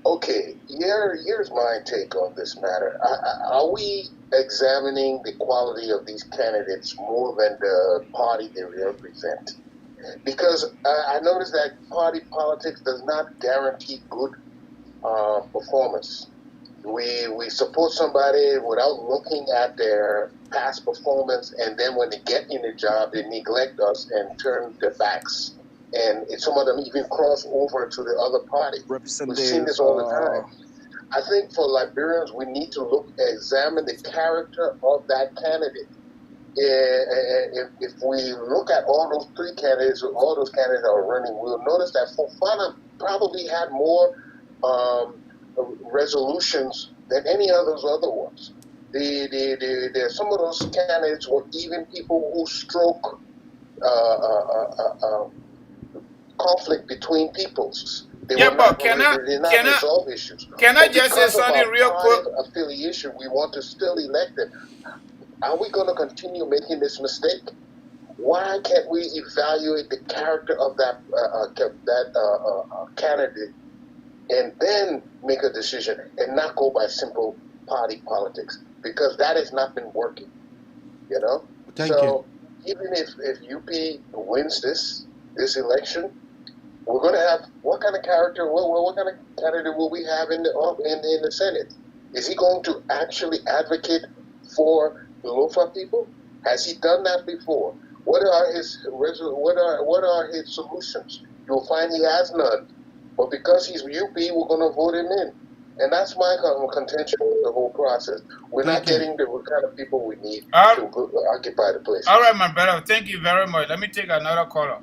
Okay, here's my take on this matter. Are we examining the quality of these candidates more than the party they represent? Because I noticed that party politics does not guarantee good performance. We support somebody without looking at their past performance, and then when they get in the job, they neglect us and turn their backs. And some of them even cross over to the other party. We've seen this all the time. I think for Liberians, we need to examine the character of that candidate. If we look at all those three candidates, all those candidates that are running, we'll notice that Fofana probably had more resolutions than any of those other ones. Some of those candidates were even people who stroke conflict between peoples. But can I resolve issues. Can I just say something real quick? Affiliation, we want to still elect them. Are we going to continue making this mistake? Why can't we evaluate the character of that candidate and then make a decision and not go by simple party politics? Because that has not been working, you know? Thank you. Even if UP wins this election, we're going to have what kind of character? What kind of candidate will we have in the Senate? Is he going to actually advocate for the Lofa people? Has he done that before? What are his solutions? You'll find he has none. But because he's UP, we're going to vote him in. And that's my contention with the whole process. We're not getting the kind of people we need to occupy the place. All right, my brother. Thank you very much. Let me take another caller.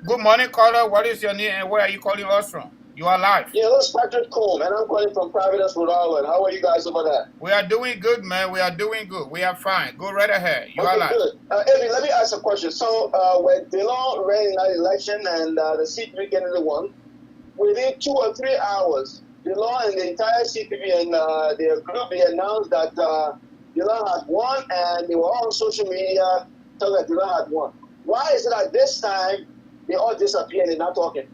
Good morning, caller. What is your name and where are you calling us from? You are live. Yeah, this is Patrick Cole, man. I'm calling from Providence, Rhode Island. How are you guys over there? We are doing good, man. We are doing good. We are fine. Go right ahead. You are live. Good. Eddie, let me ask a question. So, when DeLong ran in that election and the C3 candidate won, within 2 or 3 hours, DeLong and the entire C3 and their group, they announced that DeLong had won, and they were all on social media telling that DeLong had won. Why is it that this time they all disappear and they're not talking?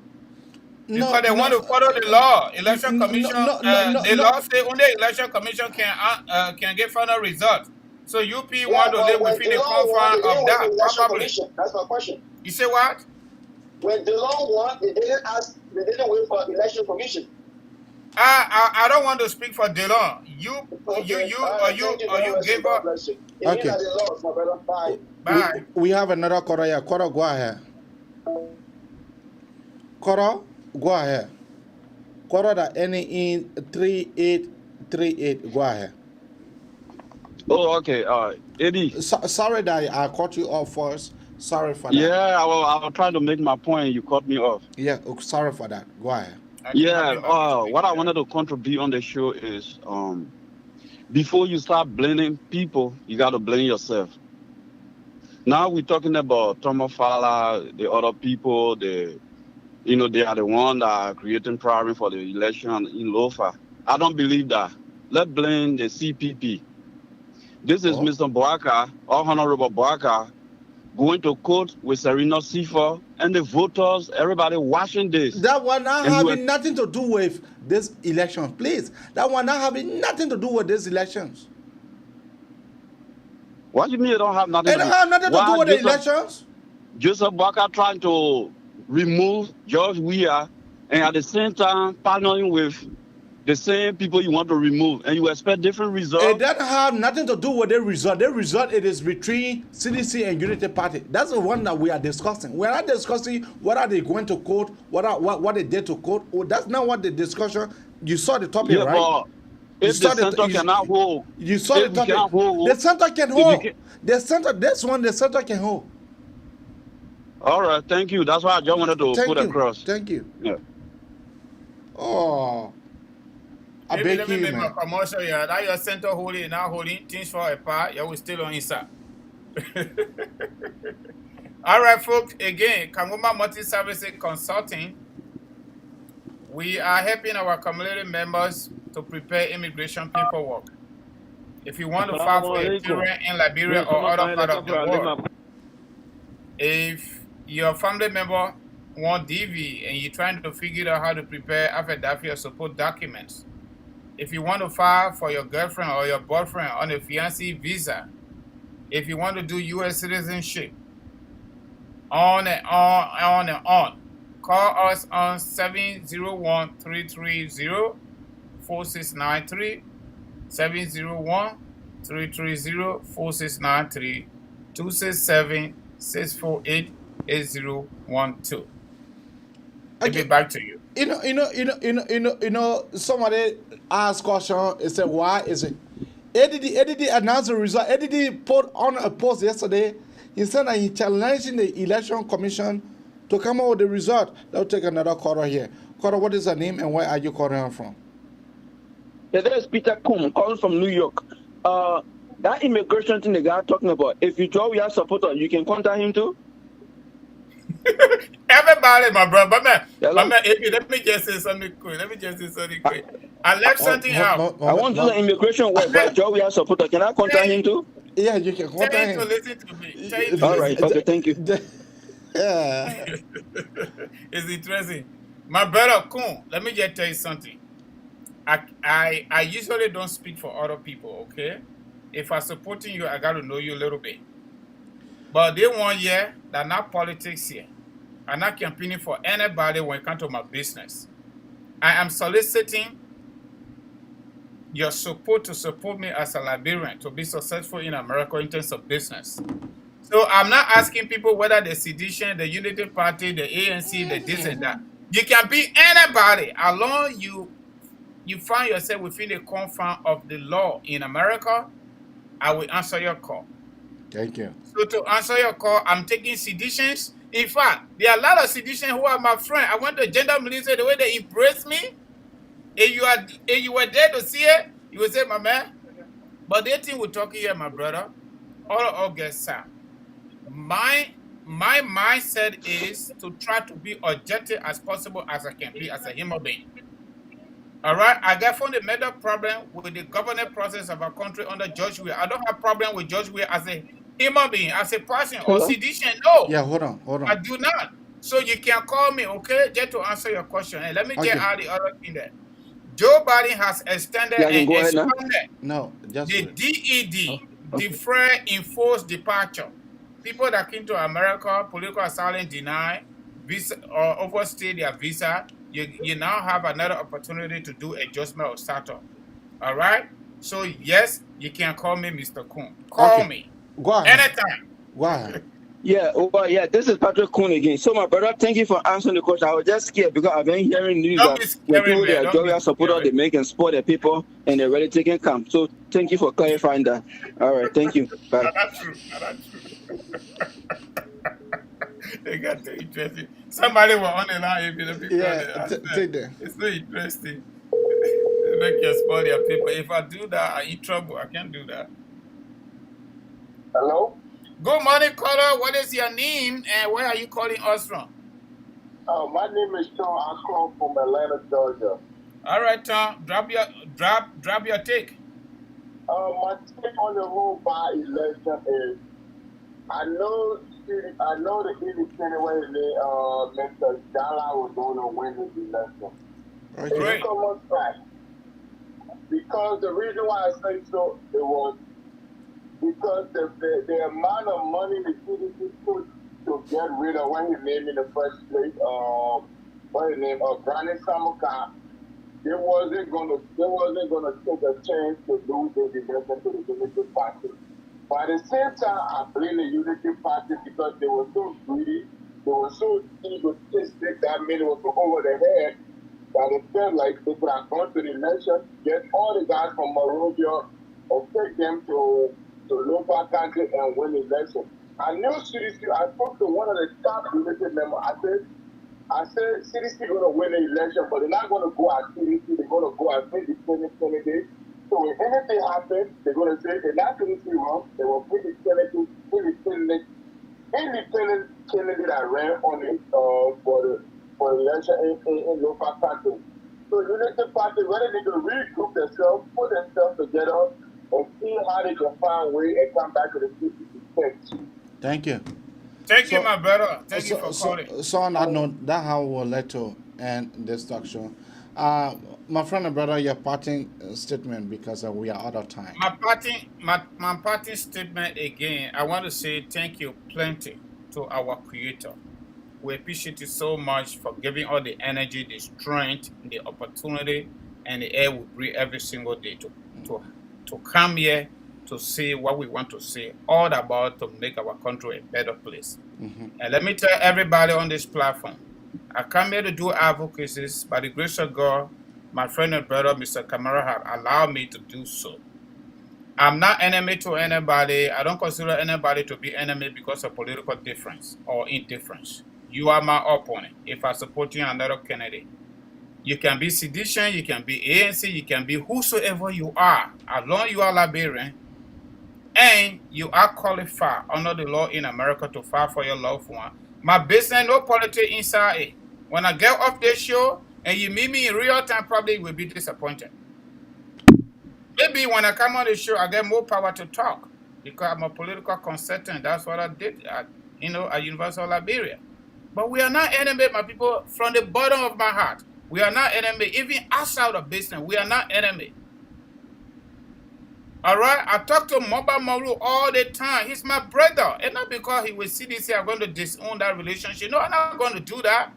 Because they want to follow the law. Election Commission, the law say only Election Commission can get final results. So UP want to live within the confines of that, probably. That's my question. You say what? When DeLong won, they didn't wait for Election Commission. I don't want to speak for DeLong. You gave up. Okay. Bye. We have another caller here. Caller, go ahead. Caller, go ahead. Caller that ending in 3838. Go ahead. Oh, okay. Eddie. Sorry that I cut you off first. Sorry for that. Yeah, I was trying to make my point. You cut me off. Yeah, sorry for that. Go ahead. Yeah, what I wanted to contribute on the show is before you start blaming people, you got to blame yourself. Now we're talking about Thomas Fowler, the other people, they are the one that are creating problem for the election in Lofa. I don't believe that. Let's blame the CPP. This is Mr. Boaka, Honorable Boaka, going to court with Serena Sifa and the voters, everybody watching this. That one not having nothing to do with this election, please. That one not having nothing to do with these elections. What do you mean it don't have nothing to do? It don't have nothing to do with the elections? Joseph Boaka trying to remove George Weah and at the same time partnering with the same people you want to remove, and you expect different results. It doesn't have nothing to do with the result. The result it is between CDC and Unity Party. That's the one that we are discussing. We are not discussing whether they going to court, what they did to court. Oh, that's not what the discussion. You saw the topic, right? But if the center cannot hold, you saw the topic. The center can hold. The center, this one, the center can hold. All right, thank you. That's why I just wanted to put across. Thank you. Yeah. Oh. I beg you, man. My commercial, yeah. That your center holding, now holding things for a part. You will still on inside. All right, folks. Again, Kanguma Multi-Services Consulting. We are helping our community members to prepare immigration paperwork. If you want to file for a children in Liberia or other part of the world, if your family member want DV and you're trying to figure out how to prepare affidavit or support documents, if you want to file for your girlfriend or your boyfriend on a fiancé visa, if you want to do U.S. citizenship, on and on and on, call us on 701-330-4693, 701-330-4693, 267-648-8012. I'll get back to you. Somebody asked question. It said, why is it? ADD announced the result. ADD put on a post yesterday. He said that he challenging the election commission to come out with the result. Let's take another caller here. Caller, what is her name and where are you calling her from? Yeah, there's Peter Kum calling from New York. That immigration thing the guy talking about, if you draw your supporter, you can contact him too? Everybody, my brother, let me just say something quick. I left something out. I want to do the immigration work, but Joe, your supporter, can I contact him too? Yeah, you can contact him. To listen to me. All right, okay, thank you. Yeah. It's interesting. My brother, Kun, let me just tell you something. I usually don't speak for other people, okay? If I'm supporting you, I got to know you a little bit. But they want here that not politics here. I'm not campaigning for anybody when it comes to my business. I am soliciting you're supposed to support me as a Liberian to be successful in America in terms of business. So I'm not asking people whether the sedition, the Unity Party, the ANC, the this and that. You can be anybody as long you find yourself within the confines of the law in America. I will answer your call. Thank you. So to answer your call, I'm taking seditions. In fact, there are a lot of seditions who are my friend. I went to gender militia, the way they embrace me. If you were there to see it, you would say, my man. But the thing we're talking here, my brother, all get sad. My mindset is to try to be objective as possible as I can be as a human being. All right, I got found a major problem with the governance process of our country under George Weah. I don't have problem with George Weah as a human being, as a person or sedition. No. Yeah, hold on. I do not. So you can call me, okay, just to answer your question. And let me get out the other thing there. Joe Biden has extended and expanded the DED, Deferred Enforced Departure. People that came to America, political asylum denied, visa or overstay their visa, you now have another opportunity to do adjustment or startup. All right? So yes, you can call me Mr. Kuhn. Call me. Go ahead. Anytime. Go ahead. Yeah, well, yeah, this is Patrick Kuhn again. So, my brother, thank you for answering the question. I was just scared because I've been hearing news that when people they are Georgia supporters, they make and support the people and they're ready to take camp. So, thank you for clarifying that. All right, thank you. Bye. That's true. That's true. They got too interesting. Somebody was on the line. Take that. It's so interesting. They make you spoil your people. If I do that, I eat trouble. I can't do that. Hello? Good morning, caller. What is your name and where are you calling us from? My name is Tom. I call from Atlanta, Georgia. All right, Tom. Drop your take. My take on the whole by-election is I know the independent way Mr. Dalla was going to win this election. Great. It's almost fact. Because the reason why I say so, it was because the amount of money the CDC put to get rid of what his name in the first place, Granny Samuka, they wasn't gonna take a chance to lose the election to the Unity Party. But at the same time, I blame the Unity Party because they were so greedy, they were so egotistic that many was over their head that it felt like they could have gone to the election, get all the guys from Monrovia, and take them to local country and win the election. I knew CDC, I spoke to one of the top Unity members. I said CDC going to win the election, but they're not going to go at CDC, they're going to go at independent candidates. So if anything happens, they're going to say they're not CDC wrong, they will put the independent candidate that ran on it for the election in local country. So Unity Party really need to regroup themselves, put themselves together, and see how they can find a way and come back to the city. Thank you. Thank you, my brother. Thank you for calling. So on that note, that's how we'll let to end this talk show. My friend and brother, your parting statement because we are out of time. My parting statement again, I want to say thank you plenty to our creator. We appreciate you so much for giving all the energy, the strength, the opportunity, and the air we breathe every single day to come here to say what we want to say, all about to make our country a better place. And let me tell everybody on this platform, I come here to do advocacy. By the grace of God, my friend and brother, Mr. Kamara, have allowed me to do so. I'm not enemy to anybody. I don't consider anybody to be enemy because of political difference or indifference. You are my opponent if I support you another candidate. You can be sedition, you can be ANC, you can be whosoever you are. As long as you are Liberian and you are qualified under the law in America to fight for your loved one. My business, no politics inside it. When I get off this show and you meet me in real time, probably you will be disappointed. Maybe when I come on the show, I get more power to talk because I'm a political consultant. That's what I did at University of Liberia. But we are not enemy, my people, from the bottom of my heart. We are not enemy. Even outside of business, we are not enemy. All right? I talk to Moba Maru all the time. He's my brother. And not because he will see this here, I'm going to disown that relationship. No, I'm not going to do that.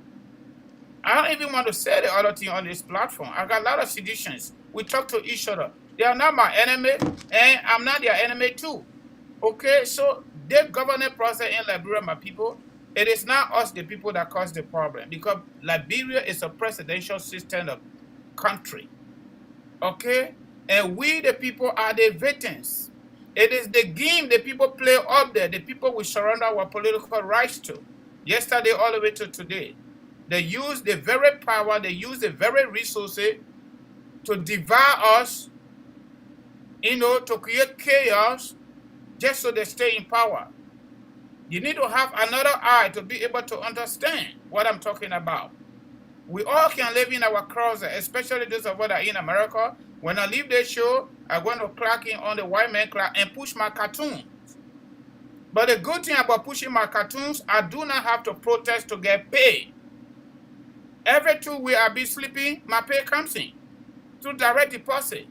I don't even want to say the other thing on this platform. I got a lot of seditions. We talk to each other. They are not my enemy, and I'm not their enemy too. Okay, so the governance process in Liberia, my people, it is not us, the people, that cause the problem, because Liberia is a presidential system of country. Okay, and we, the people, are the victims. It is the game the people play up there. The people we surrender our political rights to. Yesterday, all the way to today, they use the very power, they use the very resources to devour us, to create chaos, just so they stay in power. You need to have another eye to be able to understand what I'm talking about. We all can live in our closet, especially those of us that are in America. When I leave the show, I'm going to clock in on the white man clock and push my cartoons. But the good thing about pushing my cartoons, I do not have to protest to get paid. Every 2 weeks I'll be sleeping, my pay comes in through direct deposit.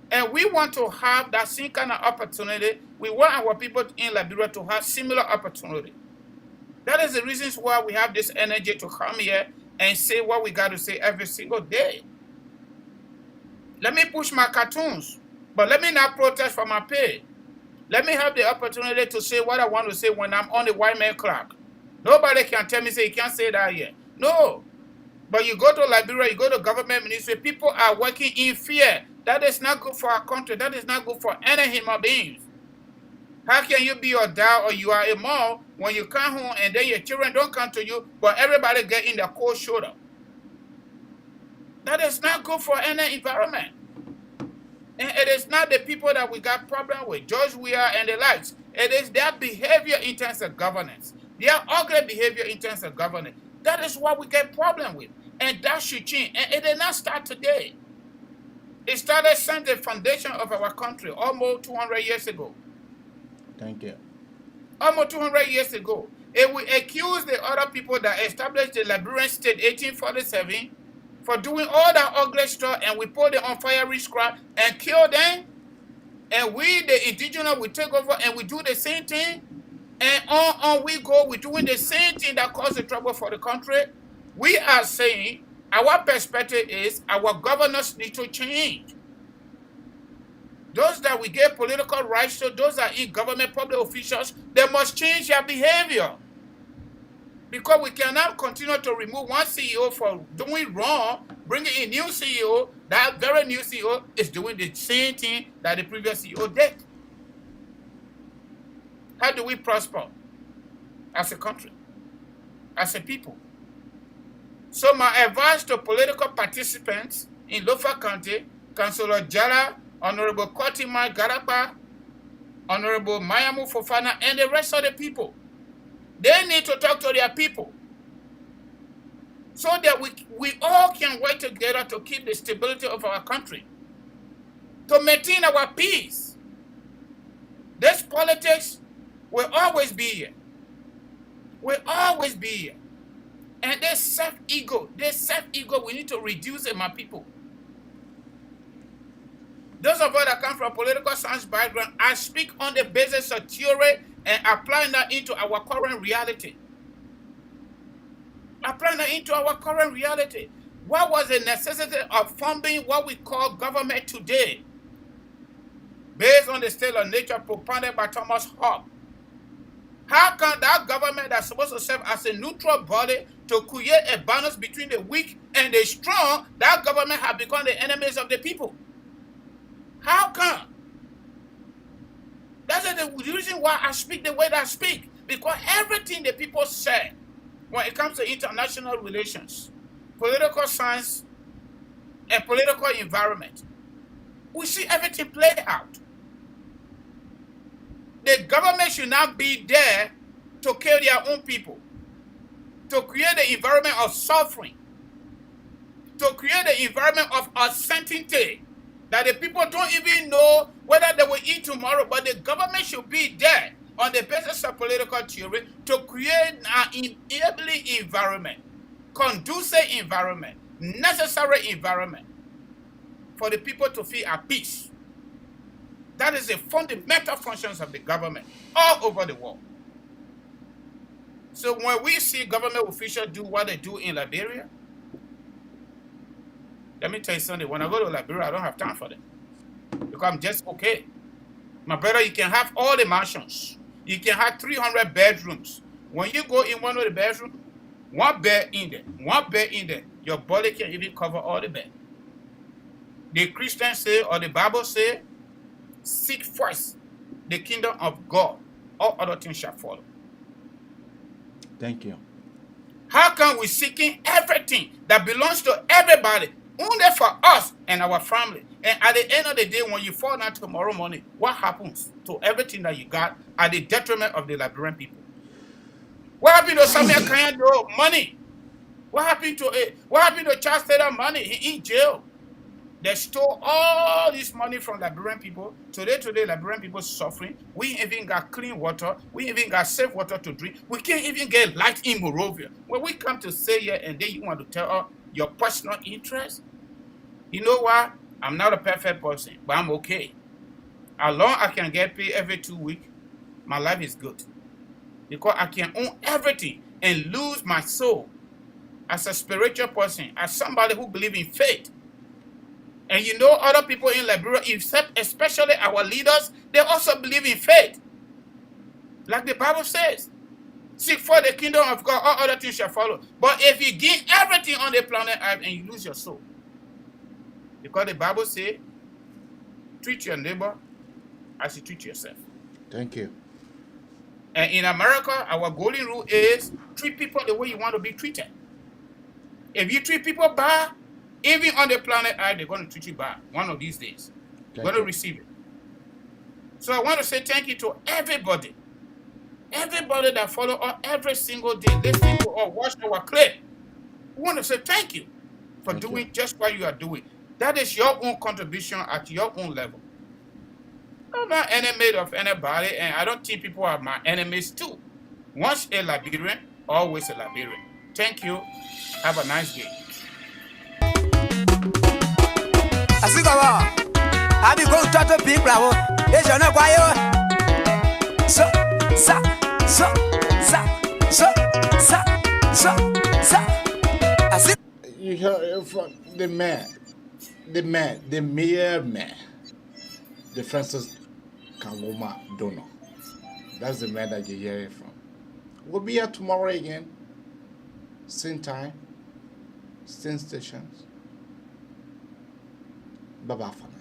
And we want to have that same kind of opportunity. We want our people in Liberia to have similar opportunity. That is the reasons why we have this energy to come here and say what we got to say every single day. Let me push my cartoons, but let me not protest for my pay. Let me have the opportunity to say what I want to say when I'm on the white man clock. Nobody can tell me, say, you can't say that here. No. But you go to Liberia, you go to government ministry, people are working in fear. That is not good for our country. That is not good for any human beings. How can you be a dad or you are a mom when you come home and then your children don't come to you, but everybody get in the cold shoulder? That is not good for any environment. And it is not the people that we got problem with, George Weah and the likes. It is their behavior in terms of governance. Their ugly behavior in terms of governance. That is what we get problem with. And that should change. And it did not start today. It started since the foundation of our country almost 200 years ago. Thank you. Almost 200 years ago. And we accuse the other people that established the Liberian state 1847 for doing all that ugly stuff, and we put them on fiery scrap and kill them. And we, the indigenous, we take over and we do the same thing. And on we go, we're doing the same thing that caused the trouble for the country. We are saying our perspective is our governors need to change. Those that we give political rights to, those that are in government, public officials, they must change their behavior. Because we cannot continue to remove one CEO for doing wrong, bringing in a new CEO. That very new CEO is doing the same thing that the previous CEO did. How do we prosper as a country, as a people? So my advice to political participants in Lofa County, Councillor Jara, Honorable Kotima Garapa, Honorable Mayamu Fofana, and the rest of the people, they need to talk to their people so that we all can work together to keep the stability of our country, to maintain our peace. This politics will always be here. Will always be here. And this self-ego, we need to reduce it, my people. Those of us that come from political science background, I speak on the basis of theory and applying that into our current reality. Applying that into our current reality. What was the necessity of forming what we call government today? Based on the state of nature propounded by Thomas Hobbes. How can that government that's supposed to serve as a neutral body to create a balance between the weak and the strong, that government have become the enemies of the people? How come? That's the reason why I speak the way that I speak. Because everything the people say when it comes to international relations, political science, and political environment, we see everything play out. The government should not be there to kill their own people, to create the environment of suffering, to create the environment of uncertainty, that the people don't even know whether they will eat tomorrow, but the government should be there on the basis of political theory to create an enabling environment, conducive environment, necessary environment for the people to feel at peace. That is the fundamental functions of the government all over the world. So when we see government officials do what they do in Liberia, let me tell you something, when I go to Liberia, I don't have time for them. because I'm just okay. My brother, you can have all the mansions. You can have 300 bedrooms. When you go in one of the bedrooms, one bed in there, your body can even cover all the bed. The Christians say, or the Bible say, seek first the kingdom of God. All other things shall follow. Thank you. How can we seeking everything that belongs to everybody, only for us and our family? And at the end of the day, when you fall down tomorrow morning, what happens to everything that you got at the detriment of the Liberian people? What happened to Samuel Kanyado money? What happened to it? What happened to Charles Taylor money? He in jail. They stole all this money from Liberian people. Today, Liberian people suffering. We even got clean water. We even got safe water to drink. We can't even get light in Morovia. When we come to say here and then you want to tell us your personal interest, you know what? I'm not a perfect person, but I'm okay. As long as I can get paid every 2 weeks, my life is good. Because I can own everything and lose my soul as a spiritual person, as somebody who believes in faith. And you know, other people in Liberia, especially our leaders, they also believe in faith. Like the Bible says, seek for the kingdom of God, all other things shall follow. But if you give everything on the planet Earth and you lose your soul, because the Bible says, treat your neighbor as you treat yourself. Thank you. And in America, our golden rule is treat people the way you want to be treated. If you treat people bad, even on the planet Earth, they're going to treat you bad one of these days. You're going to receive it. So I want to say thank you to everybody. Everybody that follow us every single day, listen to us, watch our clip. We want to say thank you for doing just what you are doing. That is your own contribution at your own level. I'm not enemy of anybody, and I don't think people are my enemies too. Once a Liberian, always a Liberian. Thank you. Have a nice day. Asigawa, abi go tato big bravo. Ejana kwayo. So. You heard from the mayor man, the Francis Kangoma Dono. That's the man that you're hearing from. We'll be here tomorrow again. Same time, same stations. Bye-bye for now.